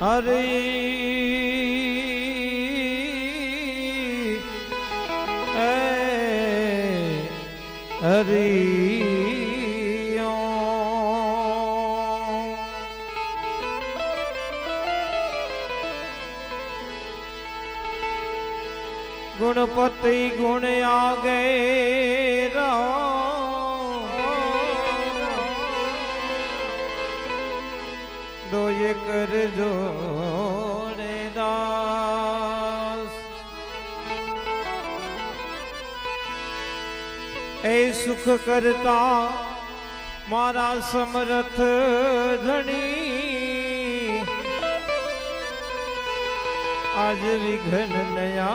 हरि हरि गुणपति गुण आगे दो ये कर जोड़े दास ए सुख करता मारा समरथ धनी आज विघन नया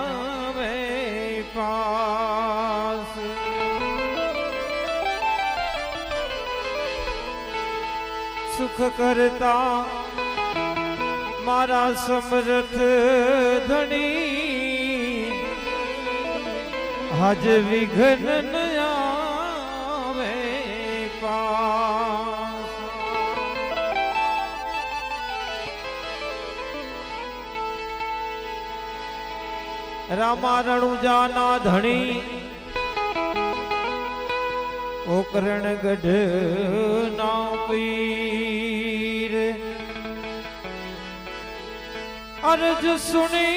में पास सुख करता मारा समरथ धनी आज विघन नया में पास रामा रणुजाना धनी ओकरण गढ़ ना पीर अर्ज सुनी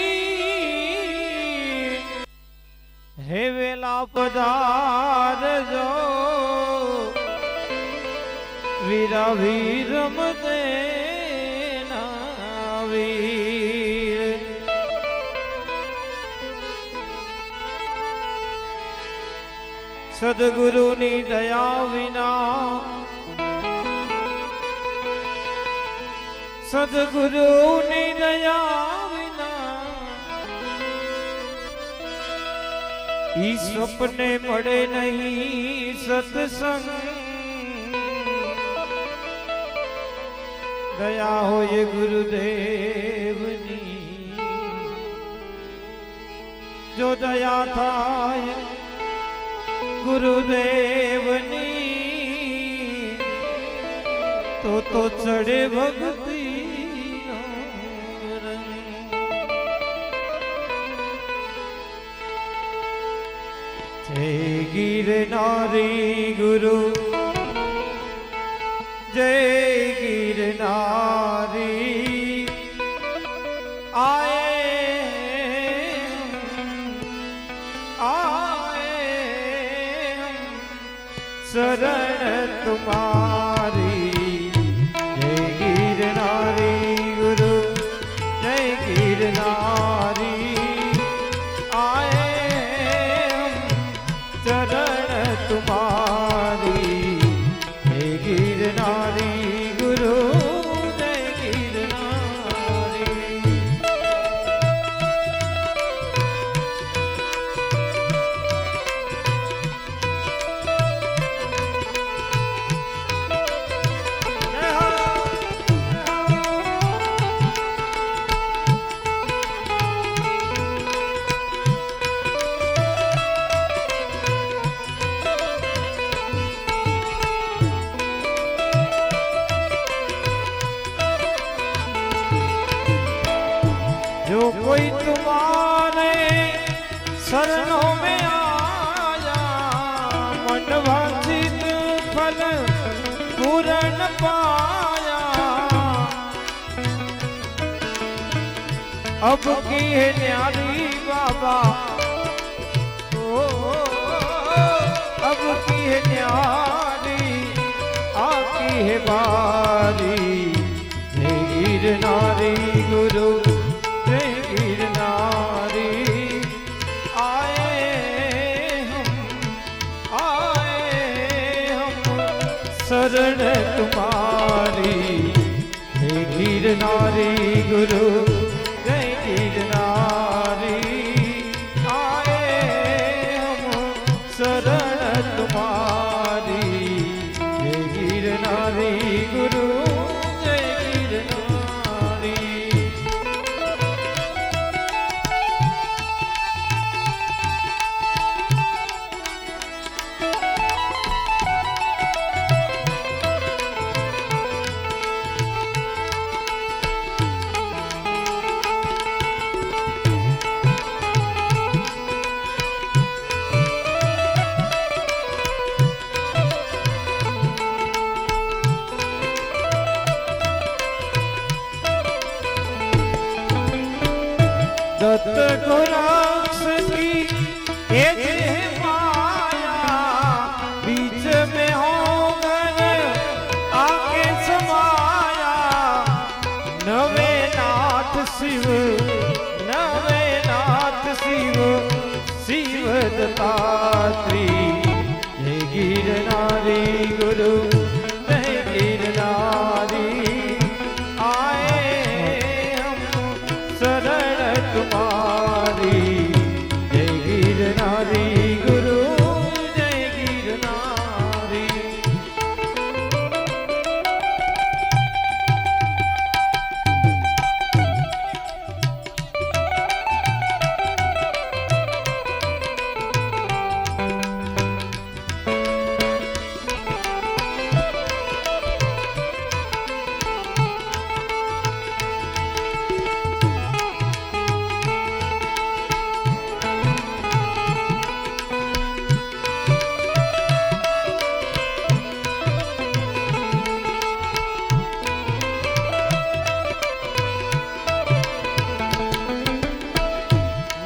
हे वेला पधार जो वीरा वीरम देना वीर सदगुरु नी दया विना सदगुरु नी दया विना ई सपने पड़े नहीं सत्संग दया हो ये गुरुदेव नी जो दया थाय गुरुदेवनी तो चढ़े भक्ति जय गिरनारी गुरु जय गिरनारी आए शरण तुम्हारी जय गिरनारी गुरु जय गिरनारी आए हम चरण तुम्हारी जय गिरनारी गुरु जय गिरनारी जो कोई तुम्हारे शरणों में आया मन वांछित फल पूर्ण पाया अब की है न्यारी बाबा ओ अब की है न्यारी आकी है बारी जय गिरनारी गुरु जय गिरनारी आए हम शरण तुम्हारी जय गिरनारी गुरु जय गिरनारी आए हम शरण तुम्हारी जय गिरनारी गुरु जय गिरनारी गिरनारी गुरु जय गिरनारी आए हम शरण तुम्हारी जय गिरनारी गुरु जय गिरनारी।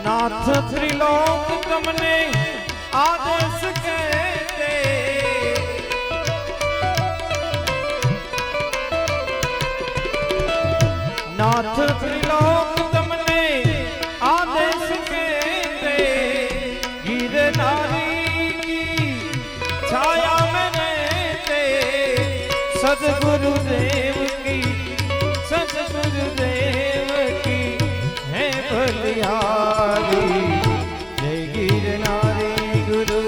नाथ त्रिलोक तमने आदेश कहते नाथ त्रिलोक तमने आदेश कहते गिरनारी की छाया में रहते सद्गुरुदेव की सद्गुरुदेव की है बलिहारी जय गिरनारी गुरु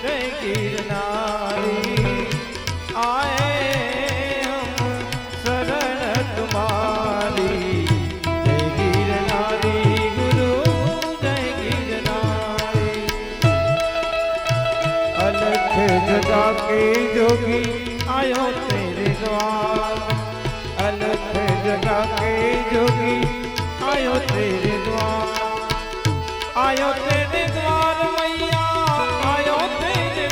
जय गिरनारी आए हम शरण तुम्हारी जय गिरनारी गुरु जय गिरनारी। अलख जगा के जोगी आयो तेरे द्वार अलख जगा के जोगी आयो तेरे द्वार मैया आयो तेरे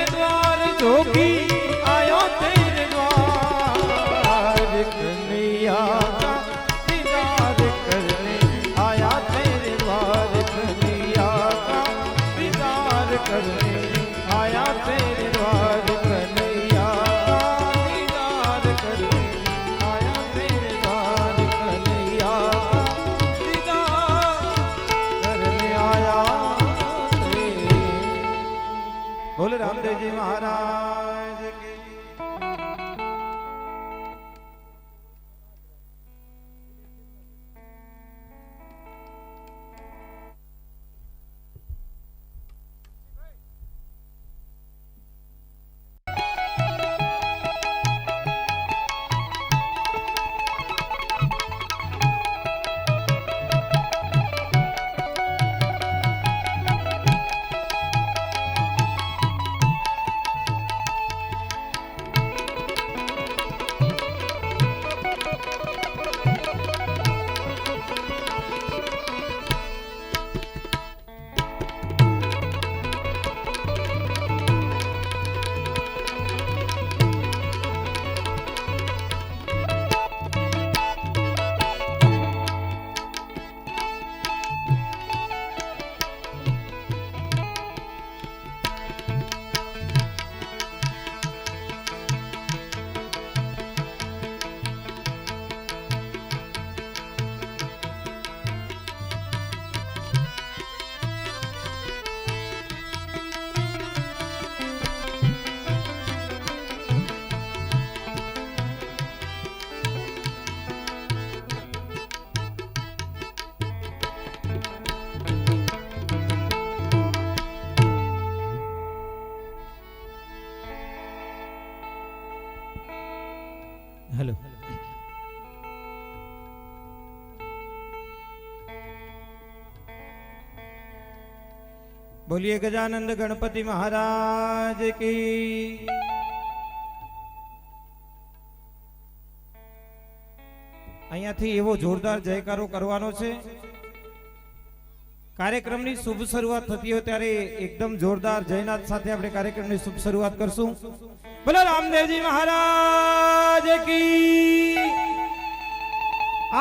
द्वार जोगी आयो तेरे द्वार कन्हैया का दीदार करने आया तेरे द्वार कन्हैया का दीदार करने आया तेरे द्वार कन्हैया का दीदार करने आया तेरे द्वार कन्हैया दीदार करने आया तेरे। बोले रामदेव जी महाराज की। हेलो बोलिए गजानंद गणपति महाराज की। અહીંયાથી એવો જોરદાર જયકારો કરવાનો છે કાર્યક્રમની શુભ શરૂઆત થતી હોય ત્યારે એકદમ જોરદાર જયનાથ સાથે આપણે કાર્યક્રમની શુભ શરૂઆત કરશું। બોલો રામદેવજી महाराज की।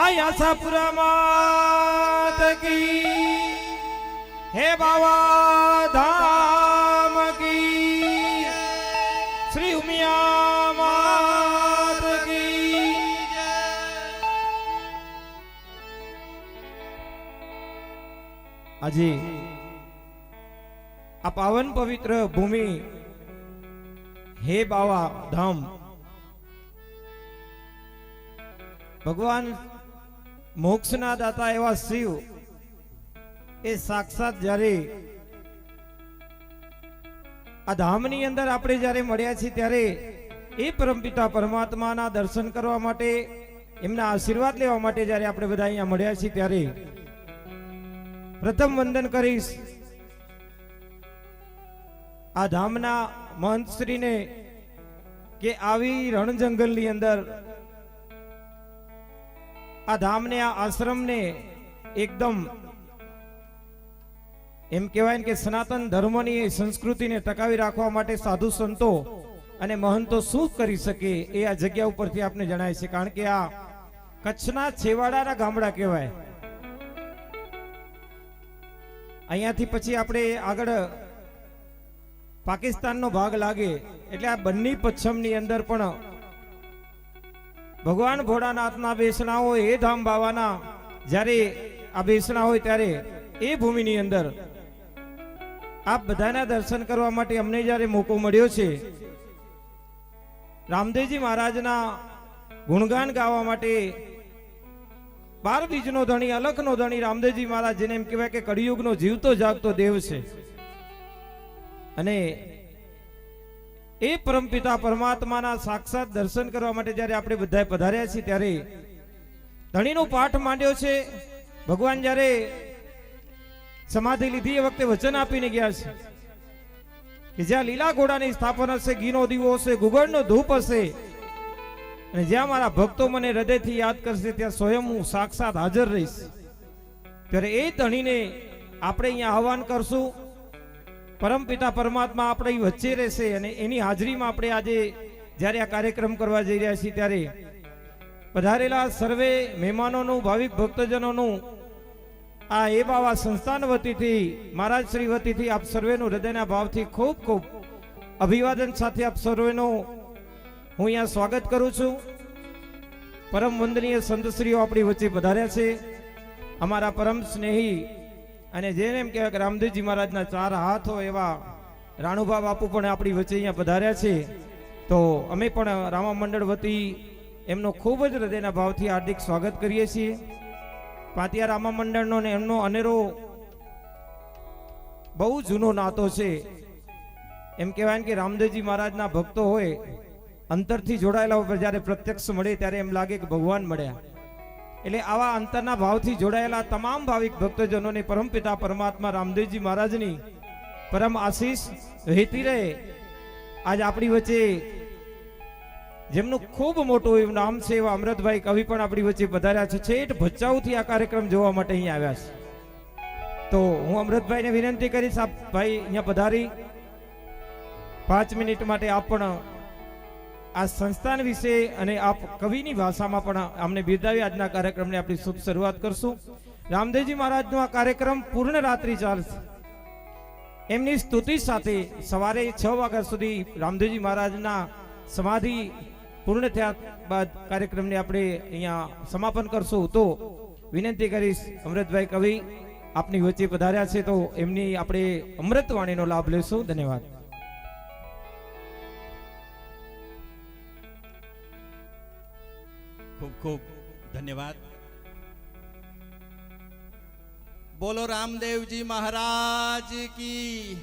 आई आशापुरा मात की। हे बाबा धाम की। श्री उमिया मात की। આજે આ પાવન પવિત્ર ભૂમિ હે બાવા ધામ, ભગવાન મોક્ષના દાતા એવા શિવ એ સાક્ષાત જ્યારે આ ધામની અંદર આપણે જ્યારે મળ્યા છીએ ત્યારે એ પરમપિતા પરમાત્માના દર્શન કરવા માટે, એમના આશીર્વાદ લેવા માટે જ્યારે આપણે બધા અહીંયા મળ્યા છીએ ત્યારે પ્રથમ વંદન કરીશ આ ધામના મહંતશ્રીને કે આવી રણ જંગલની અંદર આ ધામને, આ આશ્રમને એકદમ એમ કહેવાય કે સનાતન ધર્મની સંસ્કૃતિને ટકાવી રાખવા માટે સાધુ સંતો અને મહંતો શું કરી શકે એ આ જગ્યા ઉપરથી આપને જણાય છે. કારણ કે આ કચ્છના છેવાડાના ગામડા કહેવાય. અહીંયાથી પછી આપણે આગળ પાકિસ્તાનનો ભાગ લાગે એટલે આ બંને પશ્ચિમની અંદર પણ ભગવાન ભોળાનાથના બેસણા હોય, એ ધામ બાવાના જ્યારે આ બેસણા હોય ત્યારે એ ભૂમિની અંદર આપ બધાના દર્શન કરવા માટે અમને જ્યારે મોકો મળ્યો છે, રામદેવજી મહારાજના ગુણગાન ગાવા માટે 12 બીજનો ધણી, અલખનો ધણી રામદેવજી મહારાજ, જેને એમ કહેવાય કે કળિયુગનો જીવતો જાગતો દેવ છે. અને એ પરમપિતા પરમાત્માના સાક્ષાત દર્શન કરવા માટે જ્યારે આપણે બધા પધાર્યા છીએ ત્યારે ધણીનો પાઠ માંડ્યો છે. ભગવાન જ્યારે સમાધિ લીધી એ વખતે વચન આપીને ગયા છે કે જ્યાં લીલા ઘોડાની સ્થાપન હશે, ઘીનો દીવો હશે, ગુગળનો ધૂપ હશે, અને જ્યાં મારા ભક્તો મને હૃદયથી યાદ કરશે ત્યાં સ્વયં હું સાક્ષાત હાજર રહીશ. ત્યારે એ ધણીને આપણે અહીંયા આહવાન કરશું. પરમપિતા પરમાત્મા આપણી વચ્ચે રહેશે અને એની હાજરીમાં આપણે આજે જ્યારે આ કાર્યક્રમ કરવા જઈ રહ્યા છીએ ત્યારે પધારેલા સર્વે મહેમાનોનું, ભાવિક ભક્તજનોનું આ એ બાવા સંસ્થાન વતીથી, મહારાજ શ્રી વતીથી આપ સર્વેનું હૃદયના ભાવથી ખૂબ ખૂબ અભિવાદન સાથે આપ સર્વેનું હું અહીંયા સ્વાગત કરું છું. પરમ વંદનીય સંતશ્રીઓ આપણી વચ્ચે પધાર્યા છે. અમારા પરમ સ્નેહી અને જેને એમ કહેવાય કે રામદેવજી મહારાજના 4 હાથ હોય એવા રાણુભા બાપુ પણ આપણી વચ્ચે અહીંયા પધાર્યા છે. તો અમે પણ રામા મંડળ વતી એમનો ખૂબ જ હૃદયના ભાવથી હાર્દિક સ્વાગત કરીએ છીએ. પાતિયા રામા મંડળનો ને એમનો અનેરો બહુ જૂનો નાતો છે. એમ કહેવાય કે રામદેવજી મહારાજના ભક્તો હોય, અંતરથી જોડાયેલા ઉપર જ્યારે પ્રત્યક્ષ મળે ત્યારે એમ લાગે કે ભગવાન મળ્યા. એટલે આવા અંતરના ભાવથી જોડાયેલા તમામ ભાવિક ભક્તજનોને પરમપિતા પરમાત્મા રામદેવજી મહારાજની પરમ આશીષ વહેતી રહે. આજ આપણી વચ્ચે જેમનું ખૂબ મોટું એવું નામ છે એવા અમૃતભાઈ કવિ પણ આપણી વચ્ચે પધાર્યા છે. છેઠ ભચાઉથી આ કાર્યક્રમ જોવા માટે અહીંયા આવ્યા છે. તો હું અમૃતભાઈને વિનંતી કરીશ, આપ ભાઈ અહીંયા પધારી 5 મિનિટ માટે આપ પણ આ સંસ્થાન વિશે અને આપ કવિની ભાષામાં પણ અમને બિરદાવી આજના કાર્યક્રમને આપણી શુભ શરૂઆત કરશું. રામદેવજી મહારાજનો આ કાર્યક્રમ પૂર્ણ રાત્રિ ચાલશે. એમની સ્તુતિ સાથે સવારે 6 વાગ્યા સુધી રામદેવજી મહારાજના સમાધિ પૂર્ણ થયા બાદ કાર્યક્રમને આપણે અહીંયા સમાપન કરશું. તો વિનંતી કરીશ, અમૃતભાઈ કવિ આપની વચ્ચે પધાર્યા છે તો એમની આપણે અમૃતવાણીનો લાભ લેશું. ધન્યવાદ. ખૂબ ખૂબ ધન્યવાદ. બોલો રામદેવજી મહારાજ કી.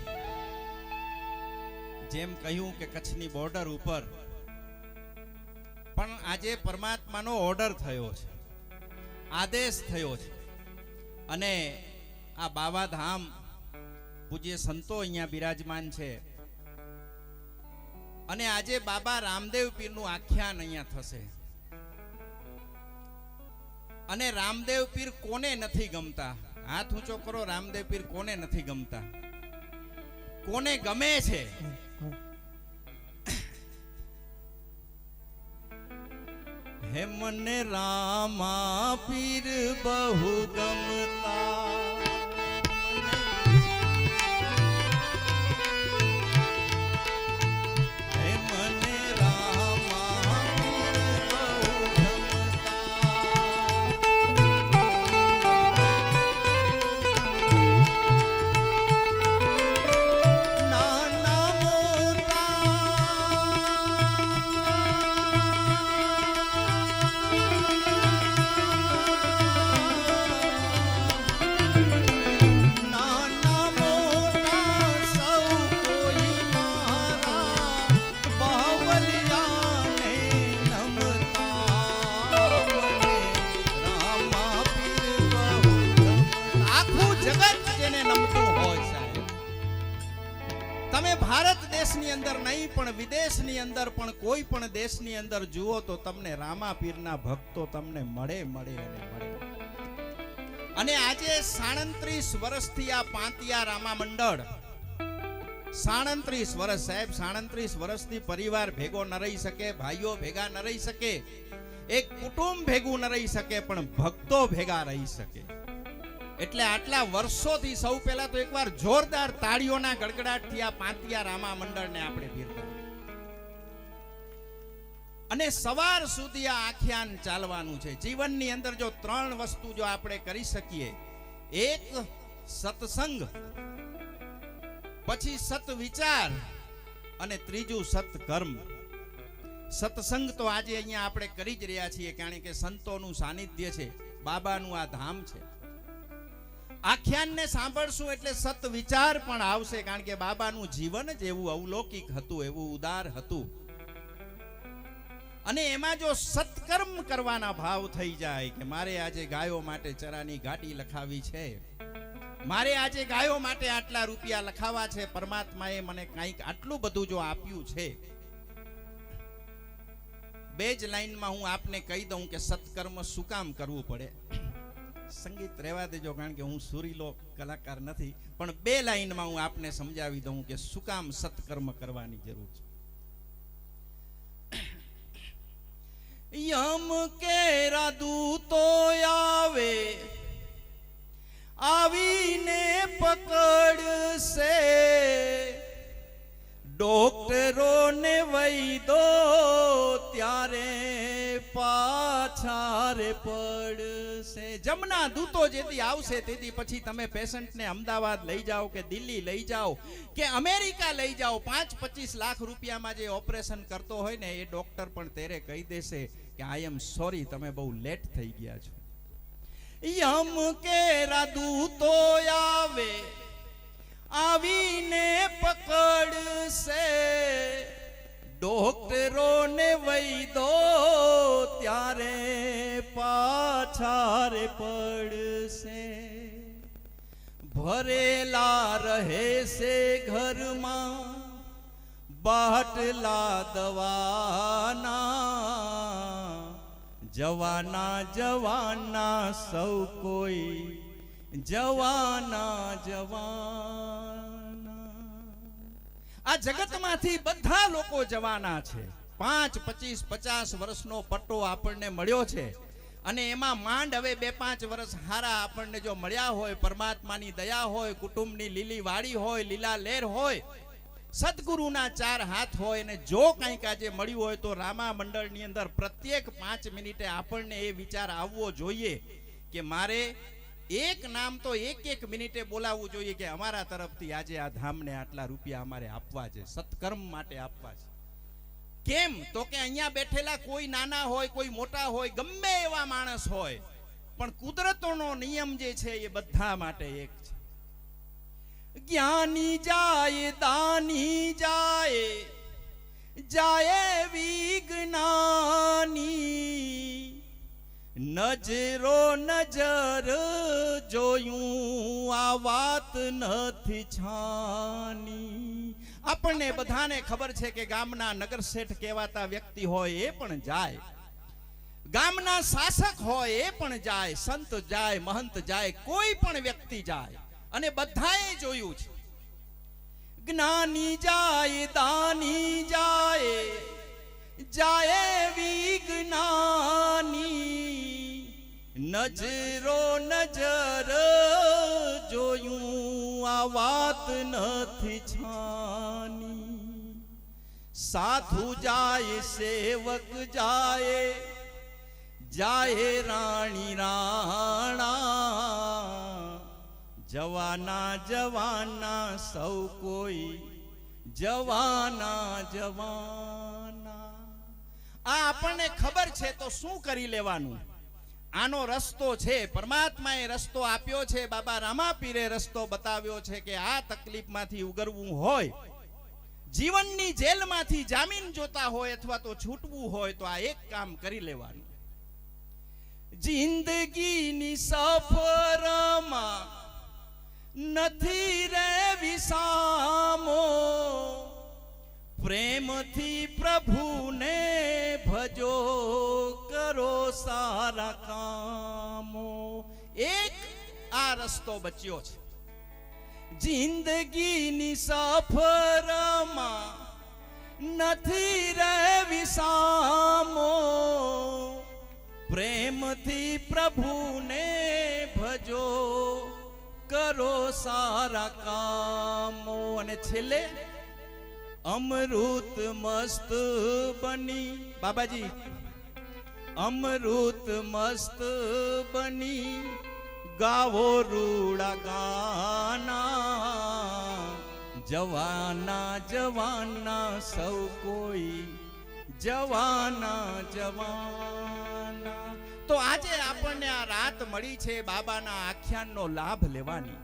જેમ કહ્યું કે કચ્છની બોર્ડર ઉપર પણ આજે પરમાત્માનો ઓર્ડર થયો છે, આદેશ થયો છે. અને આ બાવાધામ પૂજ્ય સંતો અહીંયા બિરાજમાન છે. અને આજે બાબા રામદેવ પીરનું આખ્યાન અહીંયા થશે. અને રામદેવ પીર કોને નથી ગમતા? હાથ ઊંચો કરો. રામદેવ પીર કોને નથી ગમતા? કોને ગમે છે? હે મને રામા પીર બહુ ગમતા, હે મને રામા પીર બહુ ગમતા. તમે ભારત દેશની અંદર નહીં પણ વિદેશની અંદર પણ કોઈ પણ દેશની અંદર જુઓ તો તમને રામાપીરના ભક્તો તમને મળે અને મળે. અને આજે 37 વર્ષથી આ પાંતિયા રામા મંડળ 37 વર્ષ સાહેબ, 37 વર્ષથી પરિવાર ભેગો ન રહી શકે, ભાઈઓ ભેગા ન રહી શકે, એક કુટુંબ ભેગું ન રહી શકે, પણ ભક્તો ભેગા રહી શકે. એટલે આટલા વર્ષોથી સૌ પહેલા તો એકવાર જોરદાર તાળીઓના ગડગડાટથી આ પાંતિયા રામા મંડળને આપણે બિરદાવીએ. અને સવાર સુધી આ આખ્યાન ચાલવાનું છે. જીવનની અંદર જો 3 વસ્તુ જો આપણે કરી શકીએ, એક સત્સંગ, પછી સત વિચાર અને ત્રીજું સત્કર્મ. સત્સંગ તો આજે અહીંયા આપણે કરી જ રહ્યા છીએ, કારણ કે સંતોનું સાનિધ્ય છે, બાબાનું આ ધામ છે. આખ્યાનને સાંભળશું એટલે સત વિચાર પણ આવશે, કારણ કે બાબાનું જીવન જ એવું અવલૌકિક હતું, એવું ઉદાર હતું. અને એમાં જો સત્કર્મ કરવાના ભાવ થઈ જાય કે મારે આજે ગાયો માટે ચરાની ગાડી લખાવી છે, મારે આજે ગાયો માટે આટલા રૂપિયા લખાવા છે, પરમાત્માએ મને કંઈક આટલું બધું જો આપ્યું છે. 2 જ લાઈનમાં હું આપને કહી દઉં કે સત્કર્મ શું કામ કરવું પડે. સંગીત રહેવા દેજો, કારણ કે હું સુરીલો કલાકાર નથી, પણ 2 લાઈનમાં હું આપને સમજાવી દઉં કે શું કામ સત્કર્મ કરવાની જરૂર છે. યમ કેરા દૂતો આવે, આવીને પકડશે, ડોક્ટરો ને વૈદો ત્યારે પાછા રે પડશે. જમના દૂતો જેથી આવશે તેથી પછી તમે પેશન્ટને અમદાવાદ લઈ જાઓ કે દિલ્હી લઈ જાઓ કે અમેરિકા લઈ જાઓ, 5-25 લાખ રૂપિયામાં જે ઓપરેશન કરતો હોય ને એ ડોક્ટર પણ તેરે કહી દેશે કે આઈ એમ સોરી, તમે બહુ લેટ થઈ ગયા છો. યમ કેરા દૂતો આવે, આવીને પકડશે, ડોક્ટરો ને વૈદો ત્યારે પાછા રે પડશે. ભરેલા રહે છે ઘરમાં બાટલા દવાના, જવાના જવાના સૌ કોઈ, જવાના જવાના. આ જગતમાંથી બધા લોકો જવાના છે. 5, 25, 50 વર્ષનો પટ્ટો આપણને મળ્યો છે, અને એમાં માંડ હવે 2-5 વર્ષ હારા આપણને જો મળ્યા હોય, પરમાત્માની દયા હોય, કુટુંબની લીલી વાડી હોય, લીલા લેર હોય, સદગુરુના 4 હાથ હોય, અને જો કંઈક આજે મળ્યું હોય તો રામા મંડળની અંદર પ્રત્યેક 5 મિનિટે આપણને એ વિચાર આવવો જોઈએ કે મારે એક નામ તો એક મિનિટે બોલાવવું જોઈએ કે અમારા તરફથી આજે આ ધામને આટલા રૂપિયા અમારે આપવા છે, સત્કર્મ માટે આપવા છે. કેમ તો કે અહીંયા બેઠેલા કોઈ નાના હોય, કોઈ મોટા હોય, ગમે એવા માણસ હોય, પણ કુદરતનો નિયમ જે છે એ બધા માટે એક છે. જ્ઞાની જાય, દાની જાય, જાય વિજ્ઞાની, નજરો નજર જોયું આ વાત નથી છાની. આપણને બધાને ખબર છે કે ગામના નગરશેઠ કહેવાતા વ્યક્તિ હોય એ પણ જાય, ગામના શાસક હોય એ પણ જાય, સંત જાય, મહંત જાય, કોઈ પણ વ્યક્તિ જાય, અને બધાએ જોયું છે. જ્ઞાની જાય, દાની જાય, જાય વિજ્ઞાની, નજરો નજર જોયું આ વાત નથી છાની. સાધુ જાય, સેવક જાય, જાય રાણી રાણા, જવાના જવાના સૌ કોઈ, જવાના જવાના. આ આપણને ખબર છે તો શું કરી લેવાનું? આનો રસ્તો છે, પરમાત્માએ રસ્તો આપ્યો છે, બાબા રામાપીરે રસ્તો બતાવ્યો છે કે આ તકલીફમાંથી ઉગરવું હોય, જીવનની જેલમાંથી જામીન જોતા હોય અથવા તો છૂટવું હોય તો આ એક કામ કરી લેવાનું. જિંદગીની સફરમાં નથી રે વિસામો, પ્રેમથી પ્રભુને ભજો કરો સારા કામો. એક આ રસ્તો બચ્યો છે જિંદગીની સફરમાં, નથી રહેવી સામો. પ્રેમથી પ્રભુને ભજો કરો સારા કામો. અને છેલ્લે અમૃત મસ્ત બની, બાબાજી, અમૃત મસ્ત બની ગાવો રૂડા ગાના. જવાના જવાના સૌ કોઈ, જવાના જવાના. તો આજે આપણને આ રાત મળી છે બાબાના આખ્યાનનો લાભ લેવાની.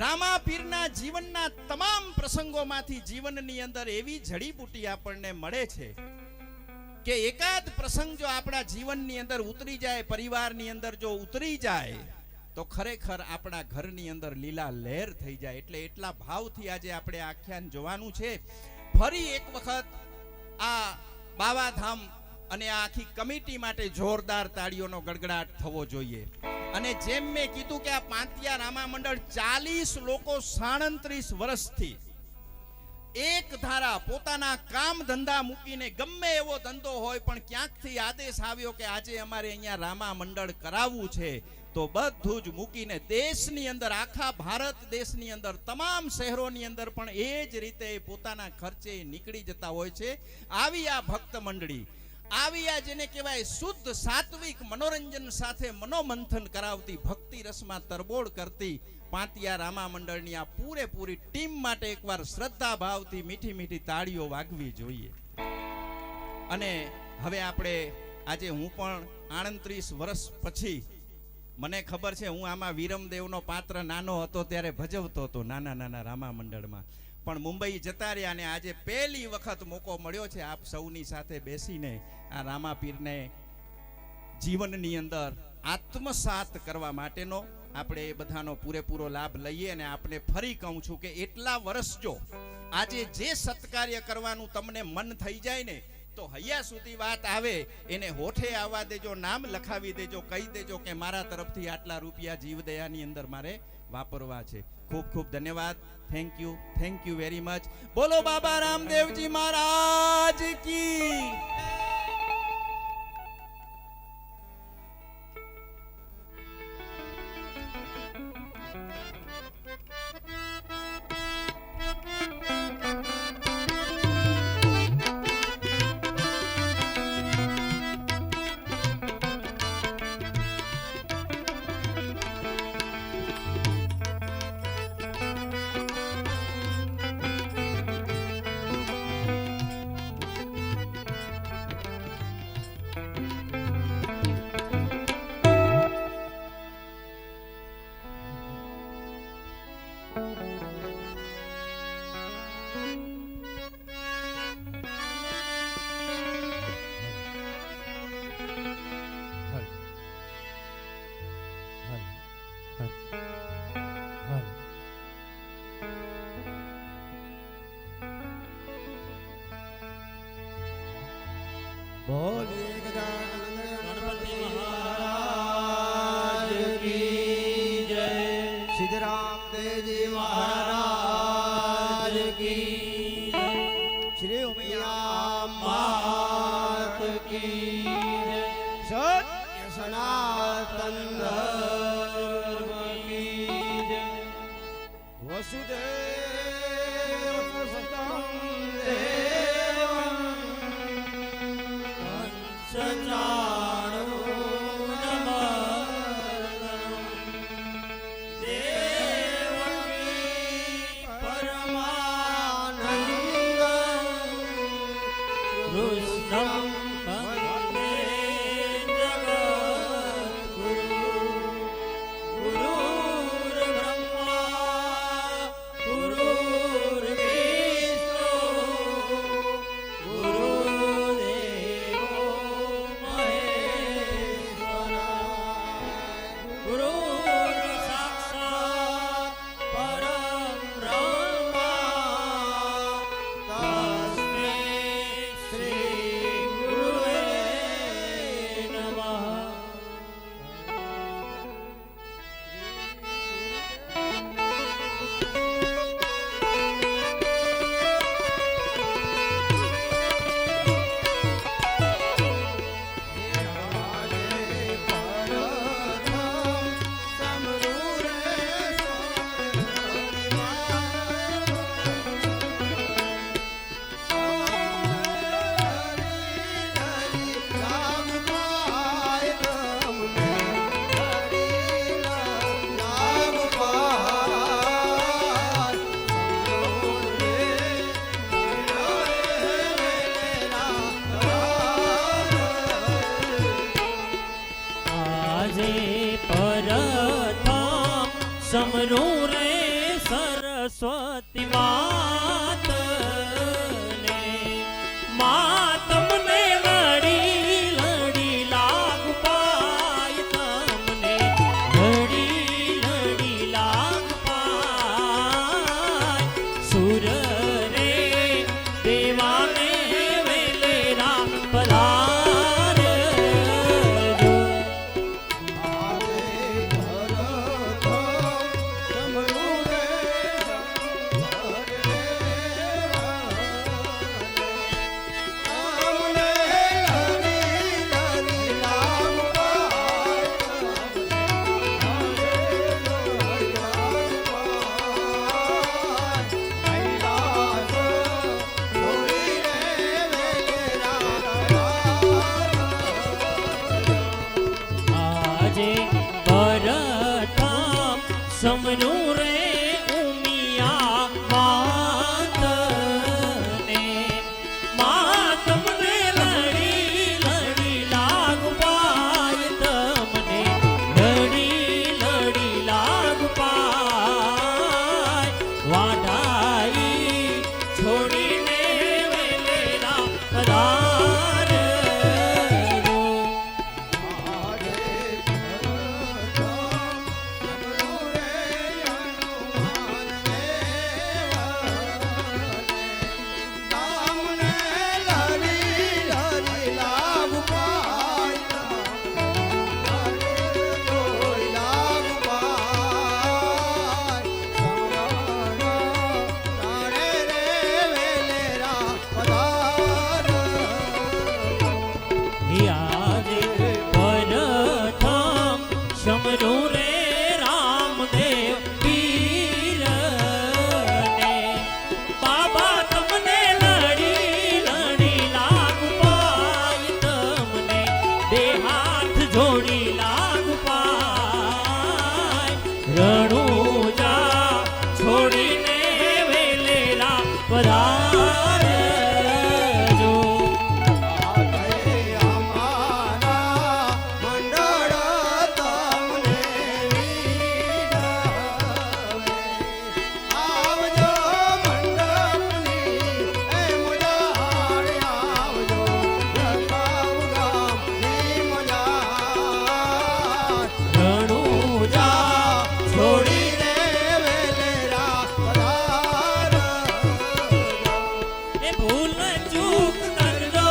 રામા પીરના જીવનના તમામ પ્રસંગોમાંથી જીવનની અંદર એવી જડીબુટી આપણને મળે છે કે એકાદ પ્રસંગ જો આપણા જીવનની અંદર ઉતરી જાય, પરિવારની અંદર જો ઉતરી જાય, તો ખરેખર આપણા ઘરની અંદર લીલા લહેર થઈ જાય. એટલે એટલા ભાવથી આજે આપણે આખ્યાન જોવાનું છે. ફરી એક વખત આ બાવાધામ અને આ આખી કમિટી માટે જોરદાર તાળીઓનો ગડગડાટ થવો જોઈએ. અને જેમ મેં કીધું કે આ પાંતિયા રામા મંડળ 40 લોકો 37 વર્ષથી એક ધારા પોતાના કામ ધંધા મૂકીને, ગમે એવો ધંધો હોય પણ ક્યાંકથી આદેશ આવ્યો કે આજે અમારે અહીંયા રામા મંડળ કરાવવું છે, તો બધું જ મૂકીને દેશની અંદર, આખા ભારત દેશની અંદર, તમામ શહેરોની અંદર પણ એ જ રીતે પોતાના ખર્ચે નીકળી જતા હોય છે. આવી આ ભક્ત મંડળી, આવી આ જેને કહેવાય શુદ્ધ સાત્વિક મનોરંજન સાથે મનોમંથન કરાવતી, ભક્તિ રસમાં તરબોળ કરતી પાંતિયા રામા મંડળની આ પૂરેપૂરી ટીમ માટે એકવાર શ્રદ્ધા ભાવથી મીઠી મીઠી તાળીઓ વાગવી જોઈએ. અને હવે આપણે આજે, હું પણ 38 વર્ષ પછી, મને ખબર છે હું આમાં વિરમદેવનો પાત્ર નાનો હતો ત્યારે ભજવતો હતો નાના નાના રામા મંડળમાં, પણ મુંબઈ જતા રહ્યા અને આજે પહેલી વખત મોકો મળ્યો છે આપ સૌની સાથે બેસીને આ રામા પીરને જીવનની અંદર આત્મસાત કરવા માટેનો. આપણે એ બધાનો પૂરેપૂરો લાભ લઈએ. અને આપણે ફરી કહું છું કે એટલા વર્ષ જો આજે જે સત્કાર્ય કરવાનું તમને મન થઈ જાય ને, તો હૈયા સુધી વાત આવે એને હોઠે આવવા દેજો, નામ લખાવી દેજો, કહી દેજો કે મારા તરફથી આટલા રૂપિયા જીવદયાની અંદર મારે વાપરવા છે. ખૂબ ખૂબ ધન્યવાદ. Thank you very much. બોલો બાબા રામદેવજી મહારાજ કી. બોલે ગણપતિ મહારાજ કી જય. સિદ્ધરામદેવજી મહારાજ કી જય. શ્રી ઉમિયા માત કી જય. સત્ય સનાતન ધર્મ કી જય. વસુદેવ સુતં સચાણુ નમઃ દેવકી પરમાનંદ કૃષ્ણં વંદે જગદ્ગુરુ. ગુરુર્બ્રહ્મા ગુરુર્વિષ્ણુ છોડીને વેલેરા પધારજો. આજે પરથમ શમરું રે રામદેવ પીરને. બાબા તમને લડી લડી લાગુ પાય, તમને બે હાથ જોડી લાગુ પાય. રણુજા છોડીને વેલેરા પધારજો. એ ભૂલ ચૂક કરજો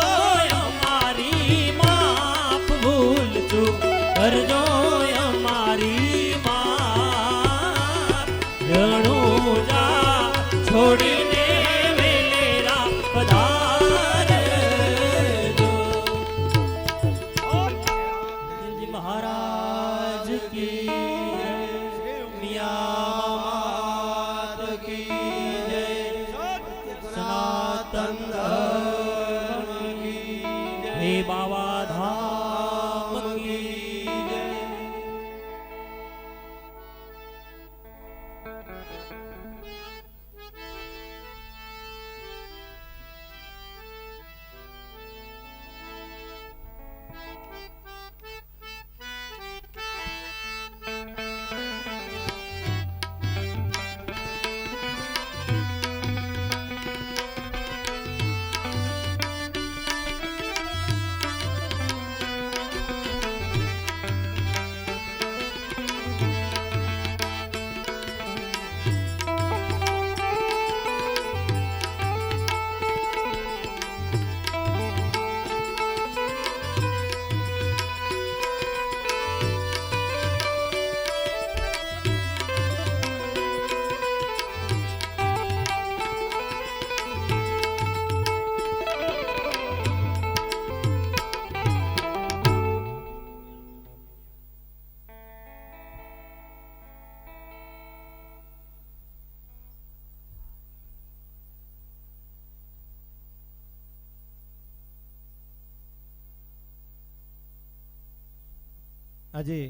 અમારી માફ, ભૂલ ચૂક કરજો અમારી માફ. રણુજા છોડીને વેલેરા પધારજો. જી મહારાજ કી જય, મિયા માત કી જય, સનાતન ધર્મ કી જય, હે બાબા ધામ કી જય. આજે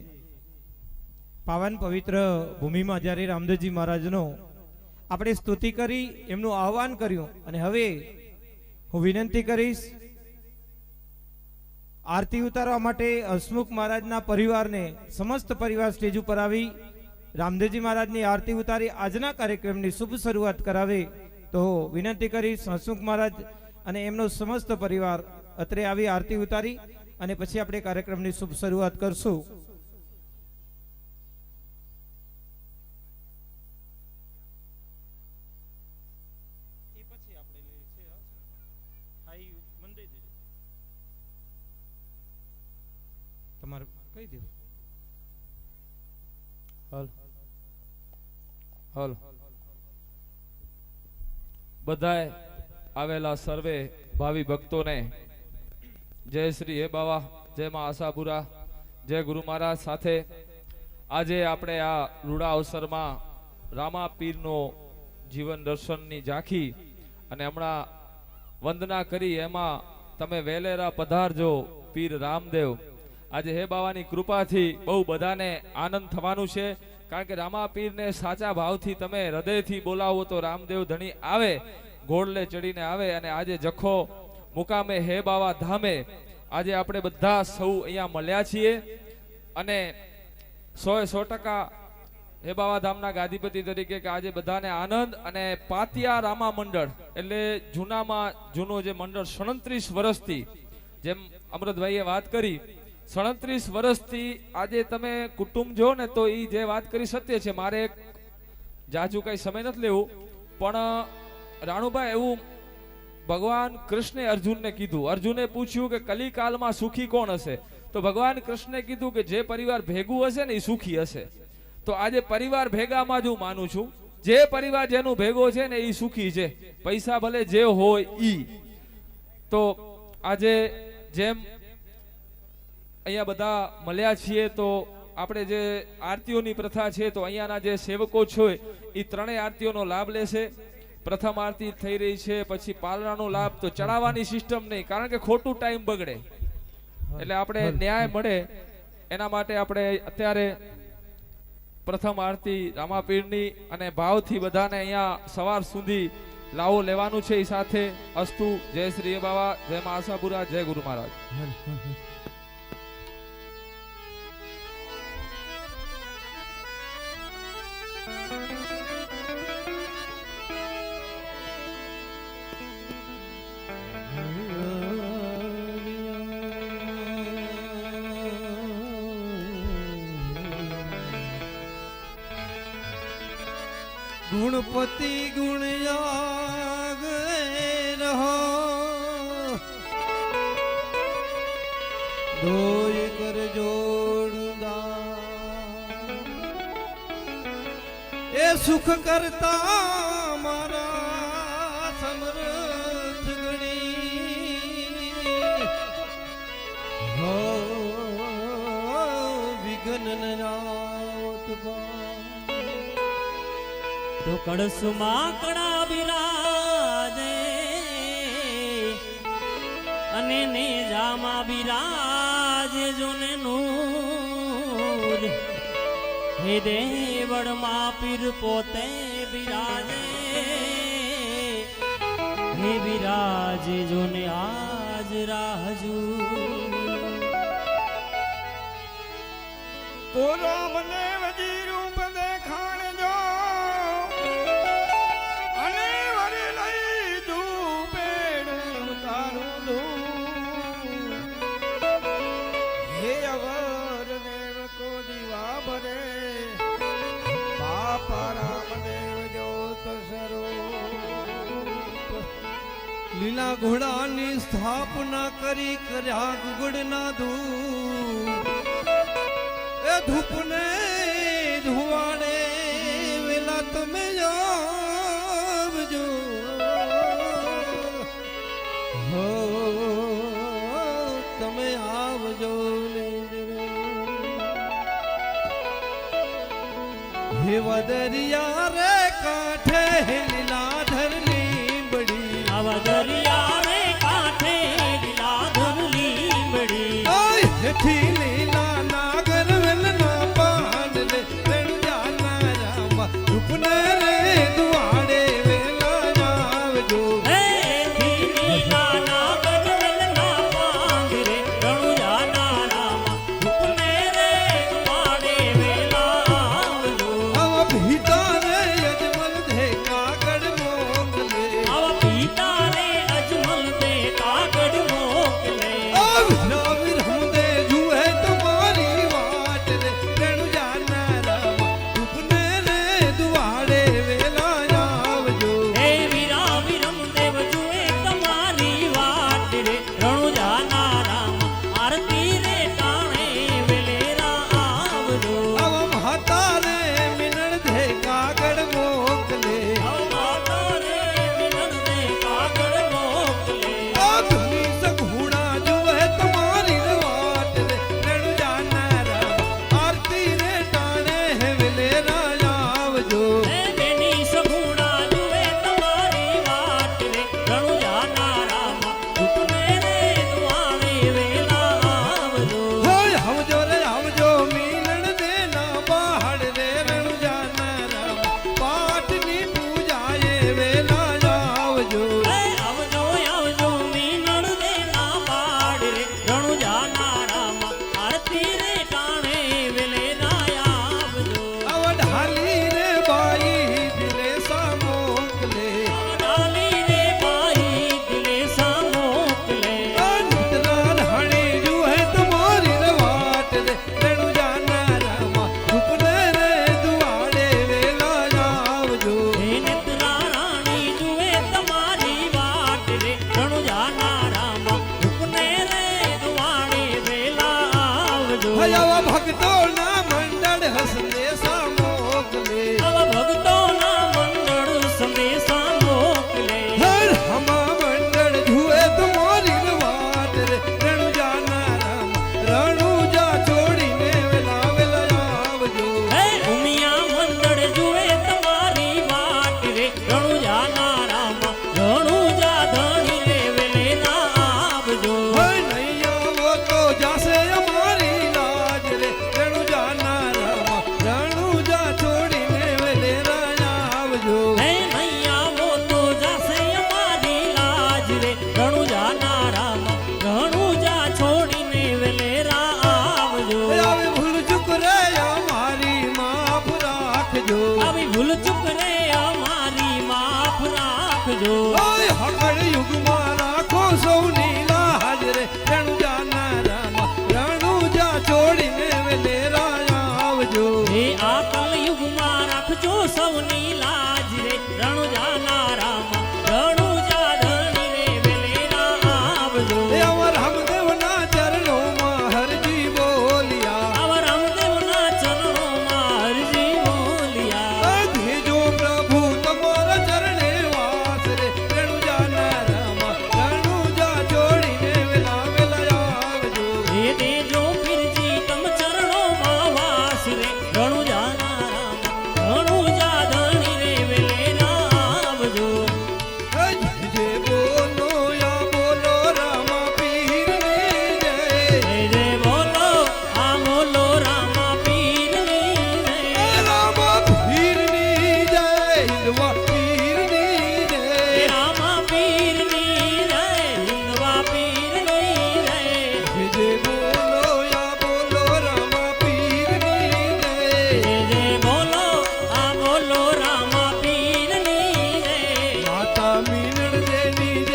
પાવન પવિત્ર ભૂમિમાં જ્યારે રામદેવજી મહારાજનો આપણે સ્તુતિ કરી, એમનું આહ્વાન કર્યું, અને હવે હું વિનંતી કરીશ આરતી ઉતારવા માટે હસમુખ મહારાજના પરિવારને, સમસ્ત પરિવાર સ્ટેજ ઉપર આવી રામદેવજી મહારાજની આરતી ઉતારી આજના કાર્યક્રમની શુભ શરૂઆત કરાવે. તો વિનંતી કરીશ હસમુખ મહારાજ અને એમનો સમસ્ત પરિવાર અત્રે આવી આરતી ઉતારી અને પછી આપણે કાર્યક્રમની શુભ શરૂઆત કરશું. તમારે કહી દો. હલ બધાય આવેલા સર્વે ભાવિ ભક્તોને જય શ્રી હે બાવા, જય માં આશાપુરા, જય ગુરુ મહારાજ. સાથે આજે આપણે આ રૂડા અવસરમાં રામા પીરનો જીવન દર્શનની ઝાંખી અને હમણાં વંદના કરી, એમાં તમે વેલેરા પધારજો પીર રામદેવ. આજે હે બાવાની કૃપાથી બહુ બધાને આનંદ થવાનું છે, કારણ કે રામા પીરને સાચા ભાવથી તમે હૃદયથી બોલાવો તો રામદેવ ધણી આવે, ઘોડલે ચડીને આવે. અને આજે જખો મુકામે હે બાવા ધામે આજે આપણે બધા સૌ અહીંયા મળ્યા છીએ અને 100% હે બાવાધામના ગાદીપતિ તરીકે કે આજે બધાને આનંદ અને પાતિયા રામા મંડળ એટલે જૂનામાં જૂનું જે મંડળ 37 વર્ષથી જેમ અમૃતભાઈએ વાત કરી 37 વર્ષથી આજે તમે કુટુંબ જો ને તો એ જે વાત કરી સત્ય છે. મારે એક જાજુ કઈ સમય નથી લેવું પણ રાણુભાઈ એવું ભગવાન કૃષ્ણે અર્જુનને કીધું. અર્જુને પૂછ્યું કે કલિકાલમાં સુખી કોણ હશે? તો ભગવાન કૃષ્ણે કીધું કે જે પરિવાર ભેગું હશે ને એ સુખી હશે. તો આજે પરિવાર ભેગામાં જ હું માનું છું. જે પરિવાર જેનું ભેગો છે ને એ સુખી છે. પૈસા ભલે જે હોય ઈ. તો આજે જેમ અહીંયા બધા મળ્યા છીએ તો આપણે જે આરતીઓની પ્રથા છે તો અહીંયાના જે સેવકો છે એ ત્રણેય આરતીઓનો લાભ લેશે. પ્રથમ આરતી થઈ રહી છે, પછી પાલરાનો લાભ. તો ચડાવવાની સિસ્ટમ નહીં, કારણ કે ખોટું ટાઈમ બગડે એટલે આપણે ન્યાય મળે એના માટે આપણે અત્યારે પ્રથમ આરતી રામાપીરની અને ભાવથી બધાને અહીંયા સવાર સુધી લાવો લેવાનું છે. એ સાથે અસ્તુ. જય શ્રી બાવા, જય મા આશાપુરા, જય ગુરુ મહારાજ. ગુણપતિ ગુણયાગ રહો દોય કર જોડુદા એ સુખ કરતા મારા સમર્થ ગણી હો વિઘ્ન નાવત તો કળસુમાં કડા બિરાજે અને નેજામાં બિરાજે જોને નૂર. હે દેવળમાં પીર પોતે બિરાજે. હે બિરાજે જોને આજ રાજુ. તો રામ ને વજી રૂપ દેખાણ જો અને વરે લઈ દુપેડું તારું દૂર. હે અવર દેવ કો દીવા ભરે બાપા રામદેવ જ્યોત સ્વરૂપ. લીલા ઘોડાની સ્થાપના કરી કર્યા ગુગડના દૂર. એ ધૂપને ધુવાડે વેલા તમે આવજો હો તમે આવજો ને હે વદરિયા રે કાંઠે લીલાધર લીંબડી. આવા દરિયા રે કાંઠે લીલાધર લીંબડી. ઓય હેઠી લીલા નાગર વેલના પાન લે રણુજાના રામા રૂપને રે દુઆડે વેલા આવજો. હે લીલા નાગર વેલના પાંગ રે રણુજાના રામા રૂપને રે દુઆડે વેલા આવજો. આવા ભીતા રે અજમલ ધે કાગડ મોકલે. આવા પિતા રે અજમલ દે કાગડ મોકલે. રમ દે જુએ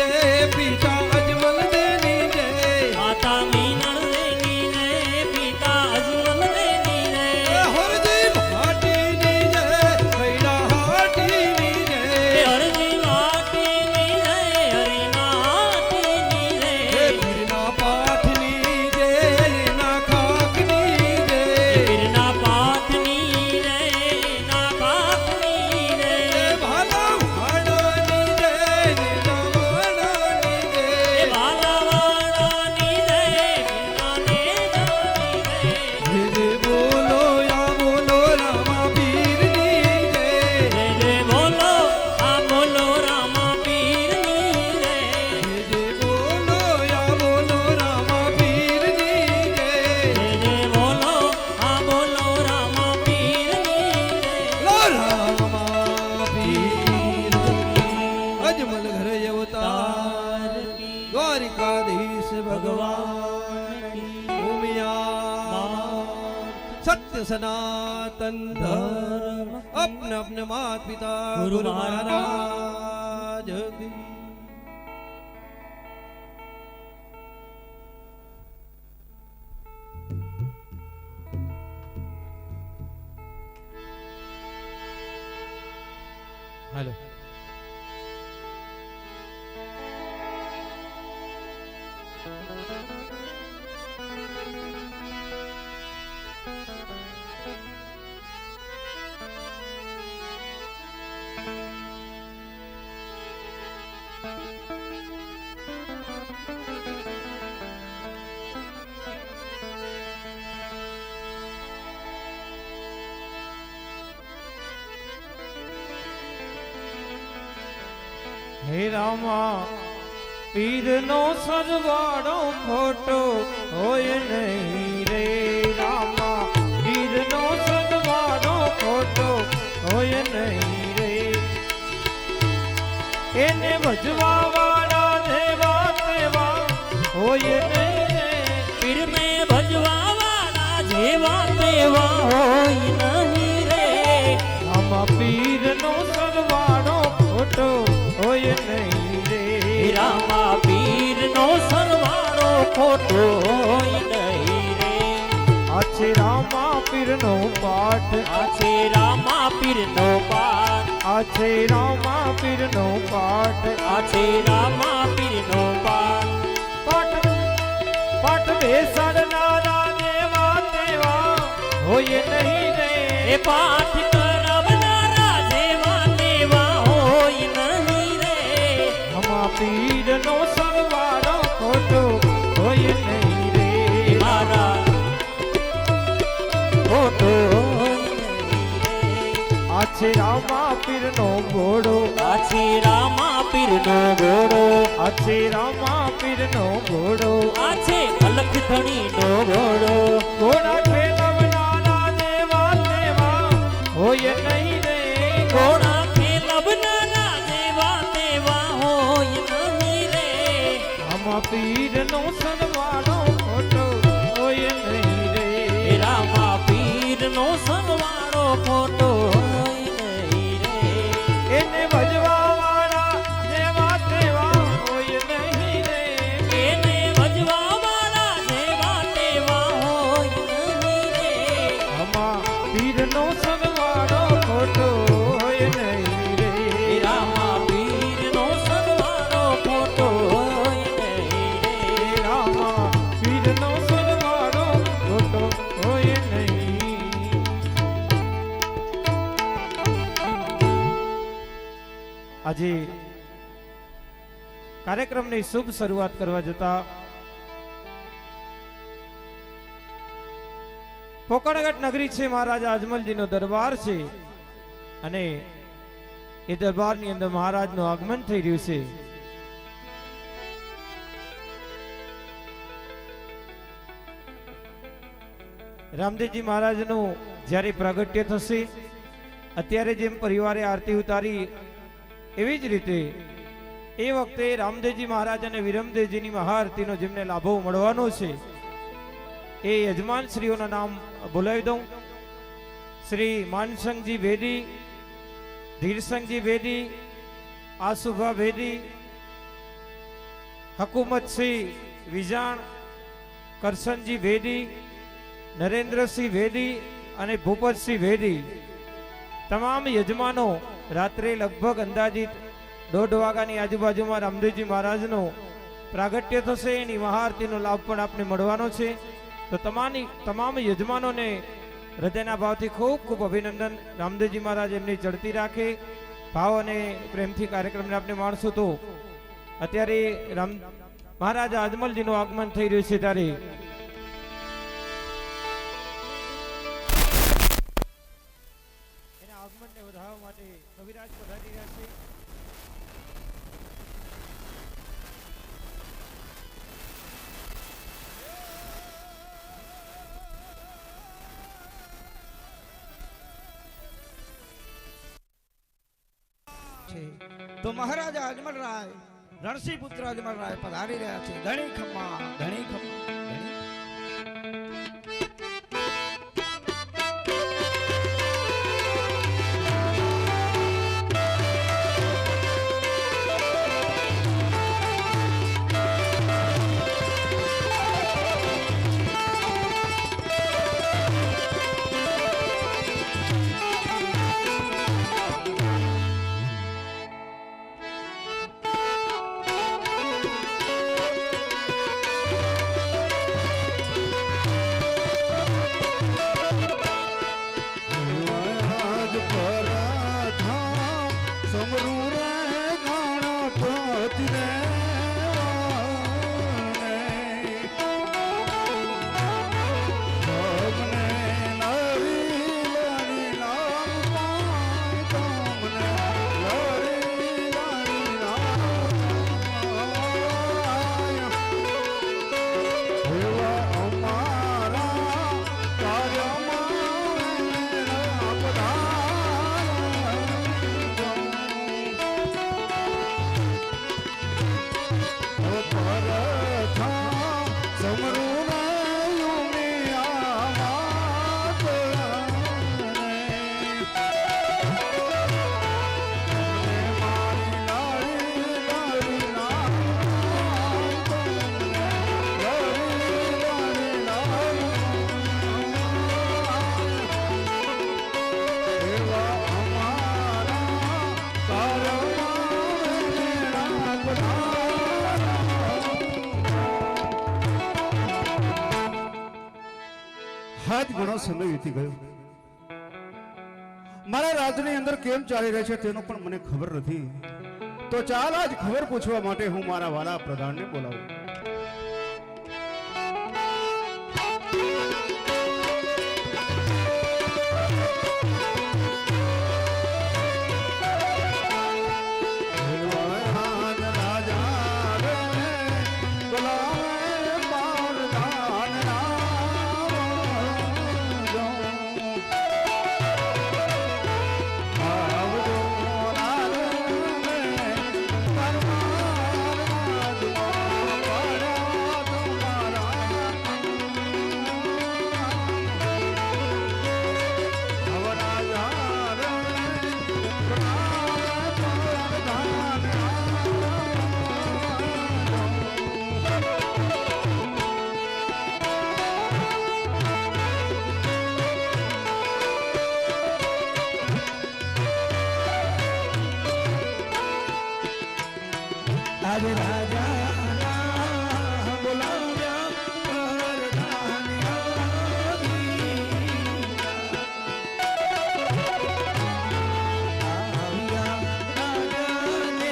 જય પિતા અજમલ દેની જય માતા મીનળ દેની જય પિતા અજમલ દેની જય હરજી ભાટીની જય ખૈડા હાટીની જય હરજી વાટીની જય હરિનાથની જય પીરના પાઠની જય ના ખાકની જય પીરના પાઠની જય ના પાઠની જય ભાલા ભાડાની જય ના ભાડાની જય વાલાવાડાની જય પિતાને જાની જય જય જય બોલો યા બોલો રામા પીરની જય જય જય બોલો આ બોલો રામા પીરની જય જય જય બોલો યા બોલો રામા પીરની જય જય જય બોલો આ બોલો રામા પીરની જય લો રામા પીર અજમલ ઘર અવતાર દ્વારિકાધીશ ભગવાન ઉમિયા સત્ય સનાતન ધર્મ અપને અપને માત પિતા ગુરુ ગુરુ મહારાજ કી હાલો હે રામા પીરનો સરવાળો ખોટો હોય નહીં રે રામા પીરનો સરવાળો ખોટો હોય નહીં રે એને ભજવા વાળા જેવા તેવા હોય નહીં રે પીર મે ભજવા વાળા જેવા તેવા હોય નહીં રે આમાં પીરનો સરવાળો ખોટો હોય નહીં રે રામા પીરનો સરવાળો ખોટો હોય નહીં રે આ છે રામા પીરનો પાઠ આ છે રામા પીરનો પાઠ આ છે રામા પીરનો પાઠ આ છે રામા પીરનો પાઠ પાઠ પાઠ બેસાડનારા જેવા તેવા હોય નહીં રે એ પાઠ કરાવનારા જેવા તેવા હોય નહીં રે આમાં પીરનો સરવાળો ખોટો હોય નહીં રે મારા ખોટો હોય નહીં રે આ છે રામા પીરનો ઘોડો આ છે રામા પીરનો ઘોડો આ છે રામા પીરનો ઘોડો આ છે અલખ ધણીનો ઘોડો ઘોડા ખેલવનારા જેવા તેવા હોય નહીં રે ઘોડા ખેલવનારા જેવા તેવા હોય નહીં રે આમાં પીરનો સરવાળો ખોટો હોય નહીં રે રામા પીરનો સરવાળો ખોટો હોય નહીં રે એને ભજવા વાળા જેવા તેવા હોય નહીં રે એને ભજવા વાળા જેવા તેવા હોય નહીં રે આમાં પીરનો સરવાળો ખોટો હોય નહીં રે રામા પીરનો સરવાળો ખોટો હોય નહીં રે રામા પીરનો સરવાળો ખોટો હોય નહીં આજે કાર્યક્રમની શુભ શરૂઆત કરવા જતા પોકણગઢ નગરી છે મહારાજા અજમલજીનો દરબાર છે અને એ દરબારની અંદર મહારાજનું આગમન થઈ રહ્યું છે રામદેવજી મહારાજનું જ્યારે પ્રાગટ્ય થશે અત્યારે જેમ પરિવારે આરતી ઉતારી એવી જ રીતે એ વખતે રામદેવજી મહારાજ અને વિરમદેવજીની મહાઆરતીનો જેમને લાભો મળવાનો છે એ યજમાન શ્રીઓના નામ બોલાવી દઉં. શ્રી માનસંગજી ભેદી, ધીરસંગજી ભેદી, આસુભા ભેદી, હકુમતસિંહ વિજાણ, કરશનજી વેદી, નરેન્દ્રસિંહ વેદી અને ભૂપતસિંહ વેદી તમામ યજમાનો રાત્રે લગભગ અંદાજિત 1:30 વાગ્યાની આજુબાજુમાં રામદેવજી મહારાજનો પ્રાગટ્ય થશે, એની મહાઆરતીનો લાભ પણ આપને મળવાનો છે. તો તમામ યજમાનોને હૃદયના ભાવથી ખૂબ ખૂબ અભિનંદન. રામદેવજી મહારાજ એમની ચડતી રાખે, ભાવ અને પ્રેમથી કાર્યક્રમને આપણે માણશું. તો અત્યારે રામ મહારાજા અજમલજીનું આગમન થઈ રહ્યું છે, ત્યારે એના આગમનને વધારવા માટે કવિરાજ પધારી રહ્યા છે. તો મહારાજા અજમલ રાય, નરસિંહ પુત્ર અજમલ રાય પધારી રહ્યા છે. ઘણી ખમ્મા, ઘણી ખમ્મા, ઘણી. આજ ઘણો સમય વીતી ગયો. મારા રાજની અંદર કેમ ચાલી રહે છે તેનો પણ મને ખબર નથી. તો ચાલ આજ ખબર પૂછવા માટે હું મારા વાલા પ્રધાનને બોલાવું. આજે રાજા બોલાવ્યા પરધાની આવ્યા રાજાને આપણે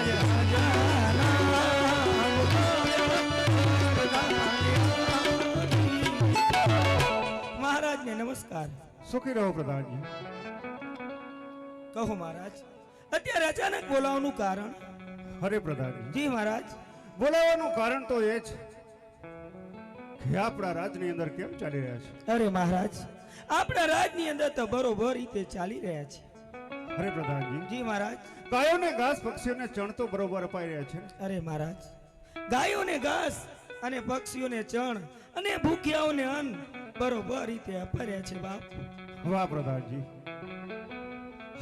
આજે મહારાજને નમસ્કાર. સુખી રહો પ્રધાનજી. કહો મહારાજ, અત્યારે અચાનક બોલાવવાનું કારણ? હરે પ્રધાનજી, જી મહારાજ. બોલાવવાનું કારણ તો એ છે કે આપણા રાજની અંદર કેમ ચાલી રહ્યા છે. અરે મહારાજ, આપણા રાજની અંદર તો બરોબર રીતે ચાલી રહ્યા છે. હરે પ્રધાનજી, જી મહારાજ. ગાયોને ઘાસ, પક્ષીઓને ચણ તો બરોબર અપાઈ રહ્યા છે. અરે મહારાજ, ગાયોને ઘાસ અને પક્ષીઓને ચણ અને ભૂખ્યાઓને અન્ન બરોબર રીતે ફર્યા છે બાપ. વાહ પ્રધાનજી.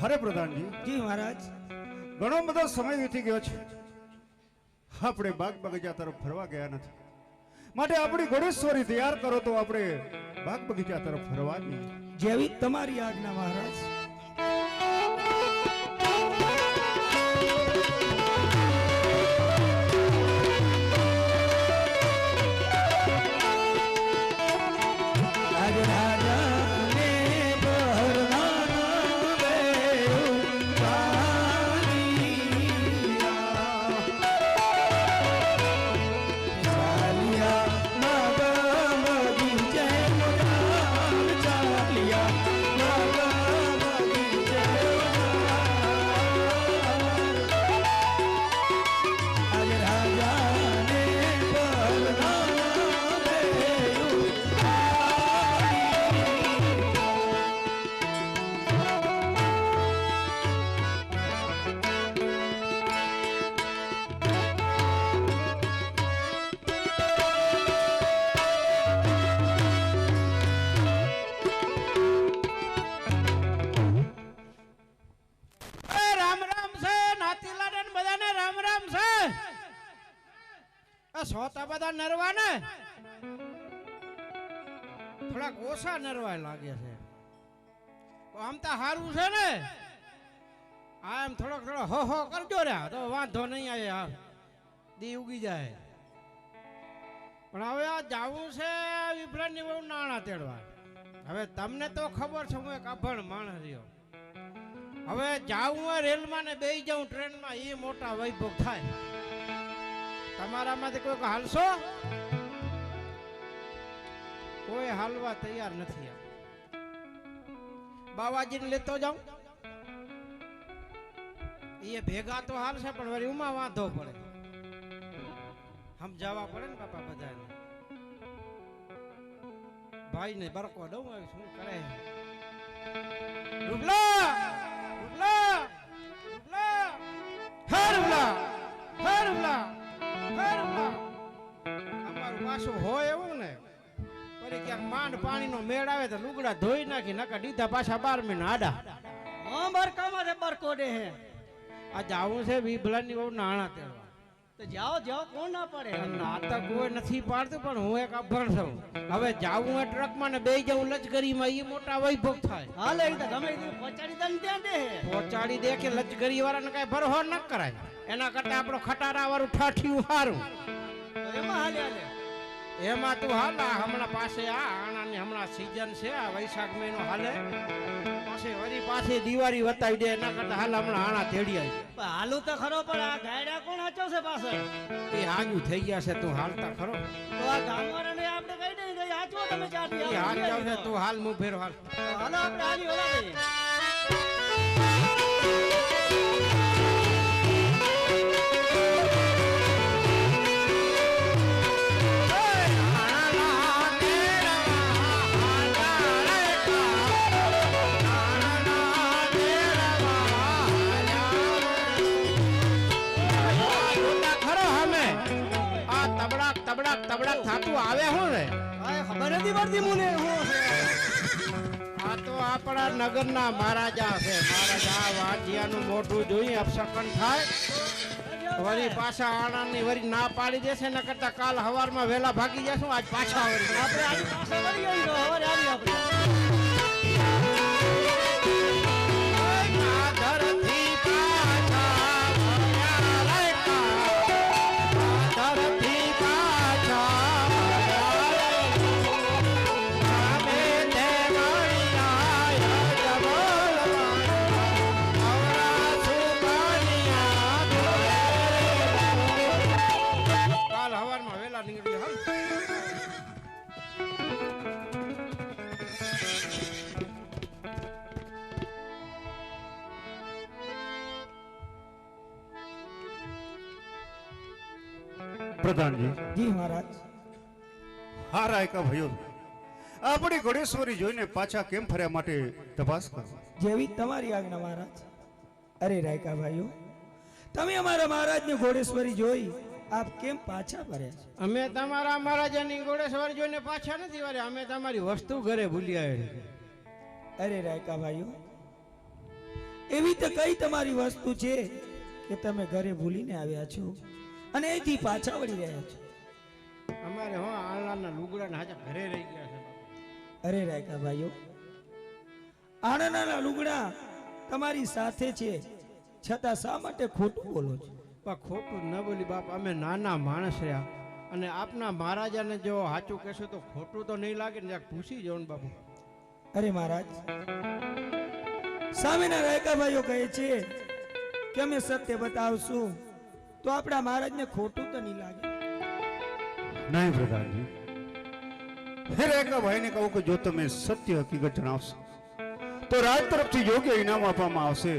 હરે પ્રધાનજી, જી મહારાજ. ઘણો બધો સમય વીતી ગયો છે, આપણે બાગ બગીચા તરફ ફરવા ગયા નથી. માટે આપણી ઘોડેશ્વરી તૈયાર કરો તો આપણે બાગ બગીચા તરફ ફરવા જઈએ. જેવી તમારી આજ્ઞા મહારાજ. સોતા બધા નરવા ને થોડાક ઓછા નરવા લાગે છે. આમ તો સારું છે ને, આમ થોડોક હો હો કરજો રે તો વાંધો નહીં આવે, આ દી ઉગી જાય. પણ હવે આ જાવું છે વિભ્રાની બહુ નાણા તેડવા. હવે તમને તો ખબર છે હું એક અભણ માણસ રહ્યો. હવે જાવું રેલમાં ને બેસી જાઉં ટ્રેનમાં, એ મોટા વૈભવ થાય. તમારામાંથી કોઈ હાલશો? કોઈ હાલવા તૈયાર નથી. બાવાજીને લેતો જાઉં, એ ભેગા તો હાલશે પણ વળી ઉમાં વાંધો પડે. સમજાવવા પડે ને બાપા બધાને. ભાઈ ને બરકો દઉં, શું કરે? રૂપલા રૂપલા રૂપલા હે રૂપલા હે રૂપલા. અમારું પાછું હોય એવું ને, ફરી ક્યાંક માંડ પાણીનો મેળ આવે તો લુગડા ધોઈ નાખી, નકા દીધા પાછા 12 મહિના આડા. હા બરકામાં રે બરકો દે હે. આ જાવું છે વિભલાની બહુ નાણા તેડવા. તો જાઓ જાઓ, કોણ ના પડે? ના તો કોઈ નથી પાડતું, પણ હું એક અભણ છું. હવે જાવું એ ટ્રકમાં ને બેસી જાઉં લચગરીમાં, એ મોટા વૈભવ થાય. હાલે એ તો ગમે તે પહોંચાડી દે ને ત્યાં દે. પહોંચાડી દે કે લચગરી વાળાને કઈ ભરહો ન કરાય. એના કરતા આપણો ખટારા વાળું ઠાઠિયું સારું. તો એમાં હાલે હાલે. એમાં તું હાલ, હમણાં પાસે આ આણાની હમણાં સીઝન છે, આ વૈશાખ મહિનો હાલે, પાસે વરી પાસે દિવાળી વતાવી દે. એના કરતા હાલ હમણાં આણા તેડી આવી. પણ હાલું તો ખરો, પણ આ ગાયડા કોણ હાચો છે પાછળ? એ હાજુ થઈ ગયા છે, તું હાલતા ખરો. તો આ ગામવાળાને આપણે કહી દઈએ કે હાચવો તમે ચાટી. એ હાલ જાવ છે, તું હાલ મું ફેરો હાલ. હાલો આપણે હાલી ઓલા દઈએ. તબડાક તબડાક થાતું આવે હું ને, ખબર નથી પડતી મને હું છે. આ તો આપણા નગરના મહારાજા છે. મહારાજા વાંજિયાનું મોઢું જોઈ અપશકન થાય, વળી પાછા આણાની વળી ના પાડી દેશે. ન કરતા કાલ હવારમાં વહેલા ભાગી જશું, આજ પાછા વળી આપણે આજે પાછા વળી આવી તો હવે આવી આપણે. પ્રધાનજી, જી મહારાજ. હા રાયકા ભાઈઓ, આપણી ઘોડેશ્વરી જોઈને પાછા કેમ ફર્યા માટે તપાસ કરો. જેવી તમારી આજ્ઞા મહારાજ. અરે રાયકા ભાઈઓ, તમે અમારા મહારાજની ઘોડેશ્વરી જોઈ આપ કેમ પાછા ફર્યા છો? અમે તમારા મહારાજાની ઘોડેસવારી જોઈને પાછા નથી વાર્યા, અમે તમારી વસ્તુ ઘરે ભૂલી આવ્યા. અરે રાયકા ભાઈઓ, એવી તો કઈ તમારી વસ્તુ છે કે તમે ઘરે ભૂલીને આવ્યા છો અને અહીંથી પાછા વળી રહ્યા છો? અમારે હો આળાના લુગડાના હાજા ઘરે રહી ગયા છે. અરે રાયકા ભાઈઓ, આણંદના લુગડા તમારી સાથે છે છતાં શા માટે ખોટું બોલો છો? પણ ખોટું ન બોલી બાપ, અમે નાના માણસ રહ્યા અને આપના મહારાજાને જો સાચું કહેશો તો ખોટું તો નહીં લાગે ને, જરાક પૂછી જાઓ ને બાપુ. અરે મહારાજ, સામેના રાયકા ભાઈઓ કહે છે કે અમે સત્ય બતાવશું તો આપણા મહારાજને ખોટું તો નહીં લાગે. નહીં પ્રધાનજી, હે રેખા ભાઈને કહું કે જો તમે સત્ય હકીકત જણાવશો તો રાજ તરફથી યોગ્ય ઇનામ આપવામાં આવશે,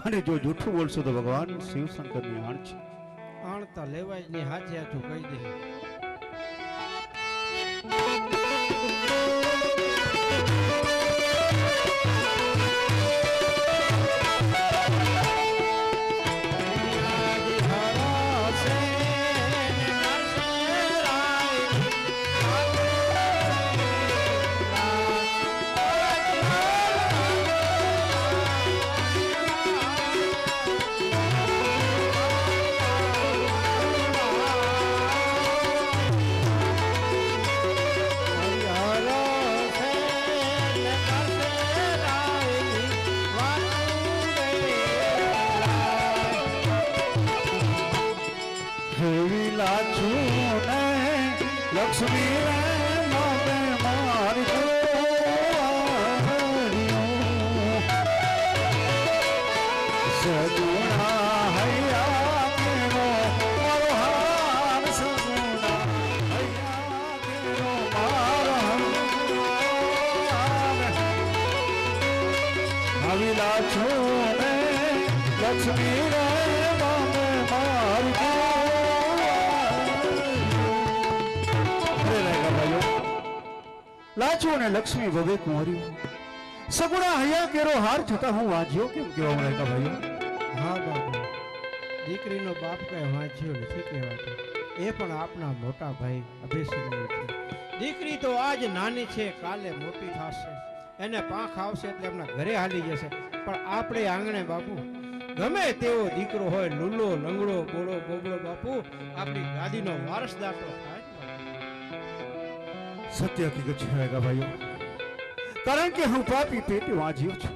અને જો જૂઠું બોલશો તો ભગવાન શિવશંકરની આણ છે. આણતા લેવાય જ નહીં, હાચે હાચું કહી દે. લક્ષ્મી મારી સગુણા હૈયા કેરો મારો હાર, સગુણા હૈયા કેરો મારો હવિલા છું ને લક્ષ્મી રે મારી લાચો અને લક્ષ્મી ભવે કુંવરી સગુણા હૈયા કેરો હાર છતાં હું વાંચ્યો કેમ કેવા રેખા ભાઈઓ? હા બાપુ, દીકરીનો બાપ કઈ વાંચ્યો નથી કહેવાતો, એ પણ આપના મોટા ભાઈ અભિષેકની છે. દીકરી તો આજ નાની છે, કાલે મોટી થશે, એને પાંખ આવશે એટલે એમના ઘરે હાલી જશે. પણ આપણે આંગણે બાપુ ગમે તેવો દીકરો હોય, લૂલો લંગડો બોળો બોબડો બાપુ આપણી ગાદીનો વારસદાર તો થાય. સત્ય હકીકત છે રેખા ભાઈઓ, કારણ કે હું પાપી પેટે વાંચ્યો છું.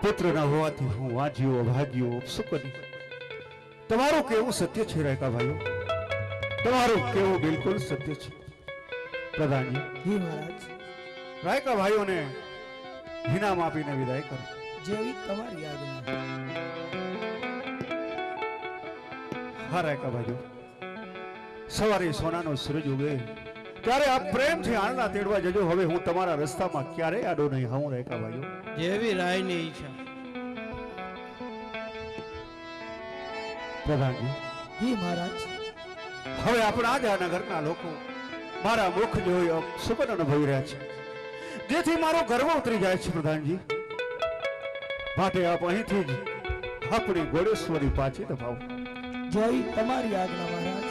પુત્ર ના હોવાથી હું વાંચ્યો, અભાગ્યો, અપશુકની. તમારું કેવું સત્ય છે રેખા ભાઈઓ? તમારું કેવું બિલકુલ સત્ય છે પ્રધાનજી? જી મહારાજ, રાયકા ભાઈઓને ઇનામ આપીને વિદાય કરો. જેવી તમારી આજ્ઞા. હા રાયકા ભાઈઓ, સવારે સોનાનો સૂરજ ઉગે ત્યારે આપ પ્રેમથી આણંદ તેડવા જજો. હવે હું તમારા રસ્તામાં ક્યારેય આડો નહીં હું રેખા ભાઈઓ. જેવી રાયની ઈચ્છા. પ્રધાનજી, જી મહારાજ, હવે આપણા જ આ નગરના લોકો મારા મુખ જોઈ સુખદ અનુભવી રહ્યા છે, જેથી મારો ગર્વ ઉતરી જાય છે પ્રધાનજી. માટે આપ અહીંથી જ આપણી ઘોડેશ્વરી પાછી દબાવો. જેવી તમારી આજ્ઞા મહારાજ.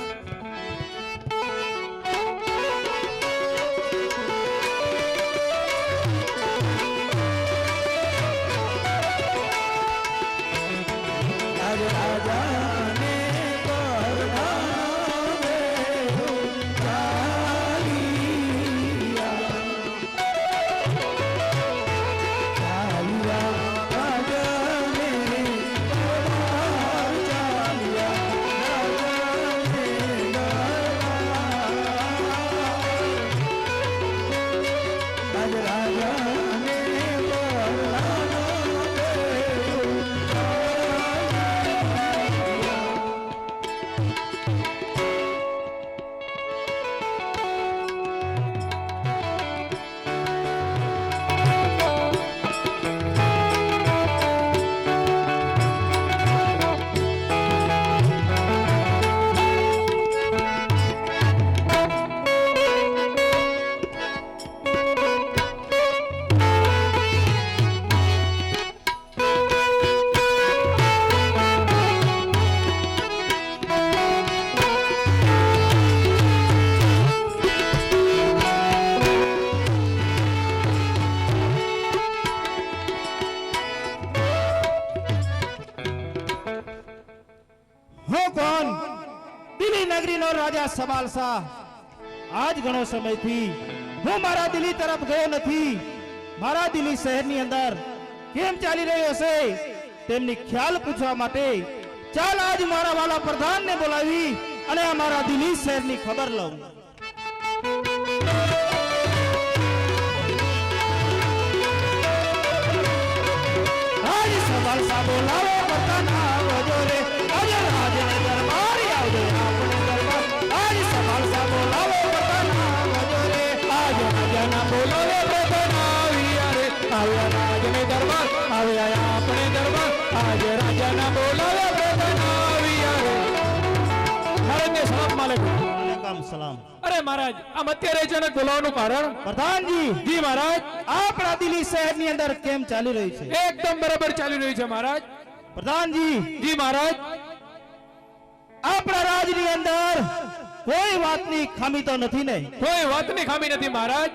રાજા સવાલ શાહ આજ ઘણો સમયથી હું મારા દિલ્હી તરફ ગયો નથી. મારા દિલ્હી શહેરની અંદર કેમ ચાલી રહ્યો છે તેમની ખ્યાલ પૂછવા માટે ચાલ આજ મારા વાલા પ્રધાનને બોલાવી અને અમારા દિલ્હી શહેરની ખબર લઉં. આજ સવાલ શાહ બોલાવો પ્રધાન આવજો રે, આજ રાજને દરબાર આવજો આપણે દરબાર. આજ સવાલ શાહ બોલાવો પ્રધાન આવજો રે, આજ રાજાના બોલાવે પ્રધાન આવ્યા રે, આવ્યા રાજને દરબાર આવ્યા આપણે દરબાર. આજ રાજાના બોલાવે પ્રધાન આવ્યા રે. મહારાજને સલામ માલેકુમ. વાલેકુમ સલામ. અરે મહારાજ આમ અત્યારે અચાનક બોલાવવાનું કારણ? પ્રધાનજી જી મહારાજ. આપણા દિલ્હી શહેરની અંદર કેમ ચાલી રહી છે? એકદમ બરાબર ચાલી રહ્યું છે મહારાજ. પ્રધાનજી જી મહારાજ. આપણા રાજની અંદર કોઈ વાતની ખામી તો નથી ને? કોઈ વાતની ખામી નથી મહારાજ.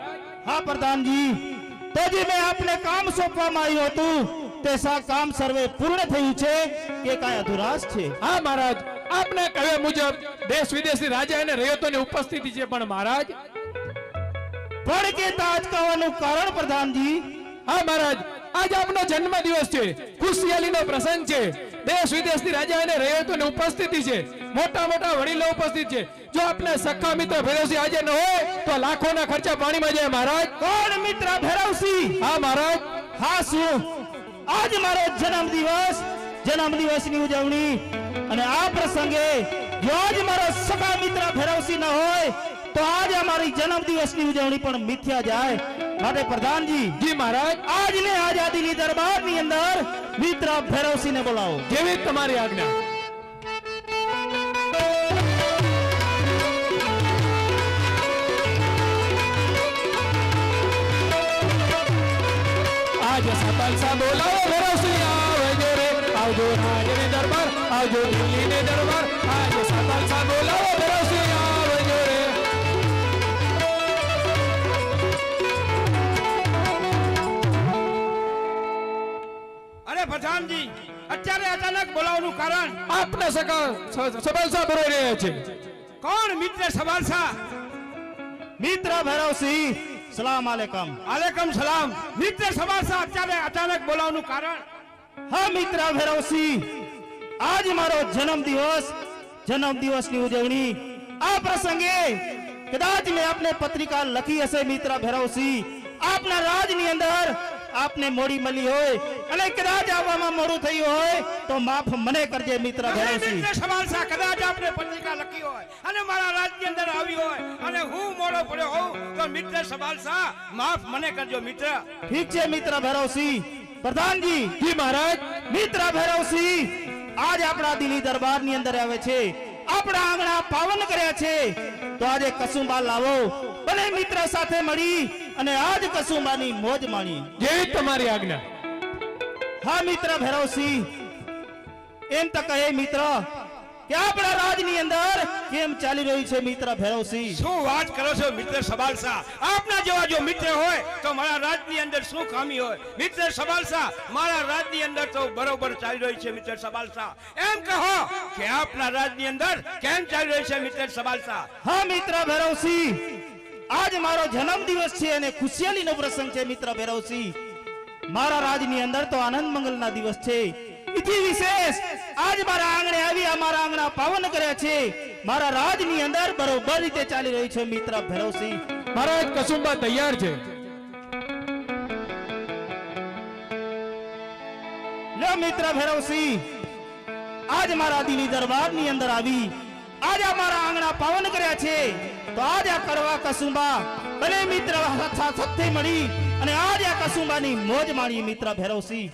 હા પ્રધાનજી, તો જે મેં આપને કામ સોંપવામાં આવ્યું હતું તે કામ સર્વે પૂર્ણ થયું છે કે કાંઈ અધુરાશ છે? હા મહારાજ, આપને કહ્યા મુજબ દેશ વિદેશની રાજા અને રૈયતોની ઉપસ્થિતિ છે. પણ મહારાજ પણ કે તાજ કહેવાનું કારણ પ્રધાનજી? હા મહારાજ, આજ આપનો જન્મ દિવસ છે, ખુશિયાલીનો પ્રસંગ છે. દેશ વિદેશની રાજા અને રૈયતોની ઉપસ્થિતિ છે, મોટા મોટા વડીલો ઉપસ્થિત છે. જો આપને સખા મિત્ર ભૈરવસિંહ હાજર ન હોય તો લાખોના ખર્ચા પાણીમાં જાય મહારાજ. કોણ મિત્ર ભૈરવસિંહ? હા મહારાજ. હા શું આજ મારો જન્મદિવસની ઉજવણી અને આ પ્રસંગે જો આજ મારો સખા મિત્ર ભૈરવસિંહ ન હોય તો આજ અમારી જન્મદિવસની ઉજવણી પણ મિથ્યા જાય. માટે પ્રધાનજી જી મહારાજ. આજને આઝાદીની દરબારની અંદર મિત્ર ભૈરવસિંહને બોલાવો. જેવી તમારી આજ્ઞા. આજ સતલ સા બોલાવો ભૈરવસિંહ આવજો રે, આવજો રાજની દરબાર, આવજો દિલ્હીની દરબાર. આજ સતલ સા બોલાવો ભૈરવસિંહ આવજો રે. અરે પ્રધાનજી, અત્યારે અચાનક બોલાવવાનું કારણ? આપના સખા સબલ સા બોલાવી રહ્યા છે. કોણ મિત્ર સવાલ શાહ? મિત્ર ભૈરવસિંહ સલામ આલેકમ. આલેકમ સલામ. મિત્ર સવાલ શાહ અત્યારે અચાનક બોલાવવાનું કારણ? હા મિત્ર ભૈરવસિંહ, આજ મારો જન્મદિવસની ઉજવણી આ પ્રસંગે કદાચ મેં આપને પત્રિકા લખી હશે મિત્ર ભૈરવસિંહ. આપના રાજની અંદર આપને મોડી મળી હોય અને કદાચ આવવામાં મોડું થયું હોય તો માફ મને કરજે મિત્ર ભૈરવસિંહ. મિત્ર સવાલ શાહ, કદાચ આપણે પત્રિકા લખી હોય અને મારા રાજની અંદર આવી હોય અને હું મોડો પડ્યો હોઉં તો મિત્ર સવાલ શાહ માફ મને કરજો મિત્ર. ઠીક છે મિત્ર ભૈરવસિંહ. પ્રધાનજી જી મહારાજ. મિત્ર ભૈરવસિંહ આજ આપણા દિલ્હી દરબારની અંદર આવે છે, આપણા આંગણા પાવન કર્યા છે, તો આજે કસુંબા લાવો બને મિત્ર સાથે મળી અને આજ કસુંબાની મોજ માણી. જેવી તમારી આજ્ઞા. હા મિત્ર ભૈરવસિંહ, એમ તો કહે મિત્ર કે આપણા રાજની અંદર કેમ ચાલી રહ્યું છે મિત્ર ભૈરવસિંહ? શું વાત કરો છો મિત્ર સવાલ શાહ? આપના જેવા જો મિત્ર હોય તો મારા રાજની અંદર શું ખામી હોય? મિત્ર સવાલ શાહ, મારા રાજની અંદર તો બરોબર ચાલી રહ્યું છે મિત્ર સવાલ શાહ. એમ કહો કે આપના રાજની અંદર કેમ ચાલી રહ્યું છે મિત્ર સવાલ શાહ? હા મિત્ર ભૈરવસિંહ, આજ મારો જન્મદિવસ છે અને ખુશિયાલીનો પ્રસંગ છે મિત્ર ભૈરવસિંહ. મારા રાજની અંદર તો આનંદ મંગલના દિવસ છે. ઇથી વિશેષ આજ મારા આંગણે આવી અમારા આંગણા પાવન કર્યા છે. મારા રાજની અંદર બરોબર રીતે ચાલી રહ્યું છે મિત્ર ભૈરવસિંહ. મહારાજ કસુંબા તૈયાર છે. લો મિત્ર ભૈરવસિંહ, આજ મારા દિલ્હી દરબારની અંદર આવી આજ અમારા આંગણા પાવન કર્યા છે, તો આજ આ કરવા કસુંબા બને મિત્ર સાથે મળી અને આજ આ કસુંબાની મોજ માણી મિત્ર ભૈરવસિંહ.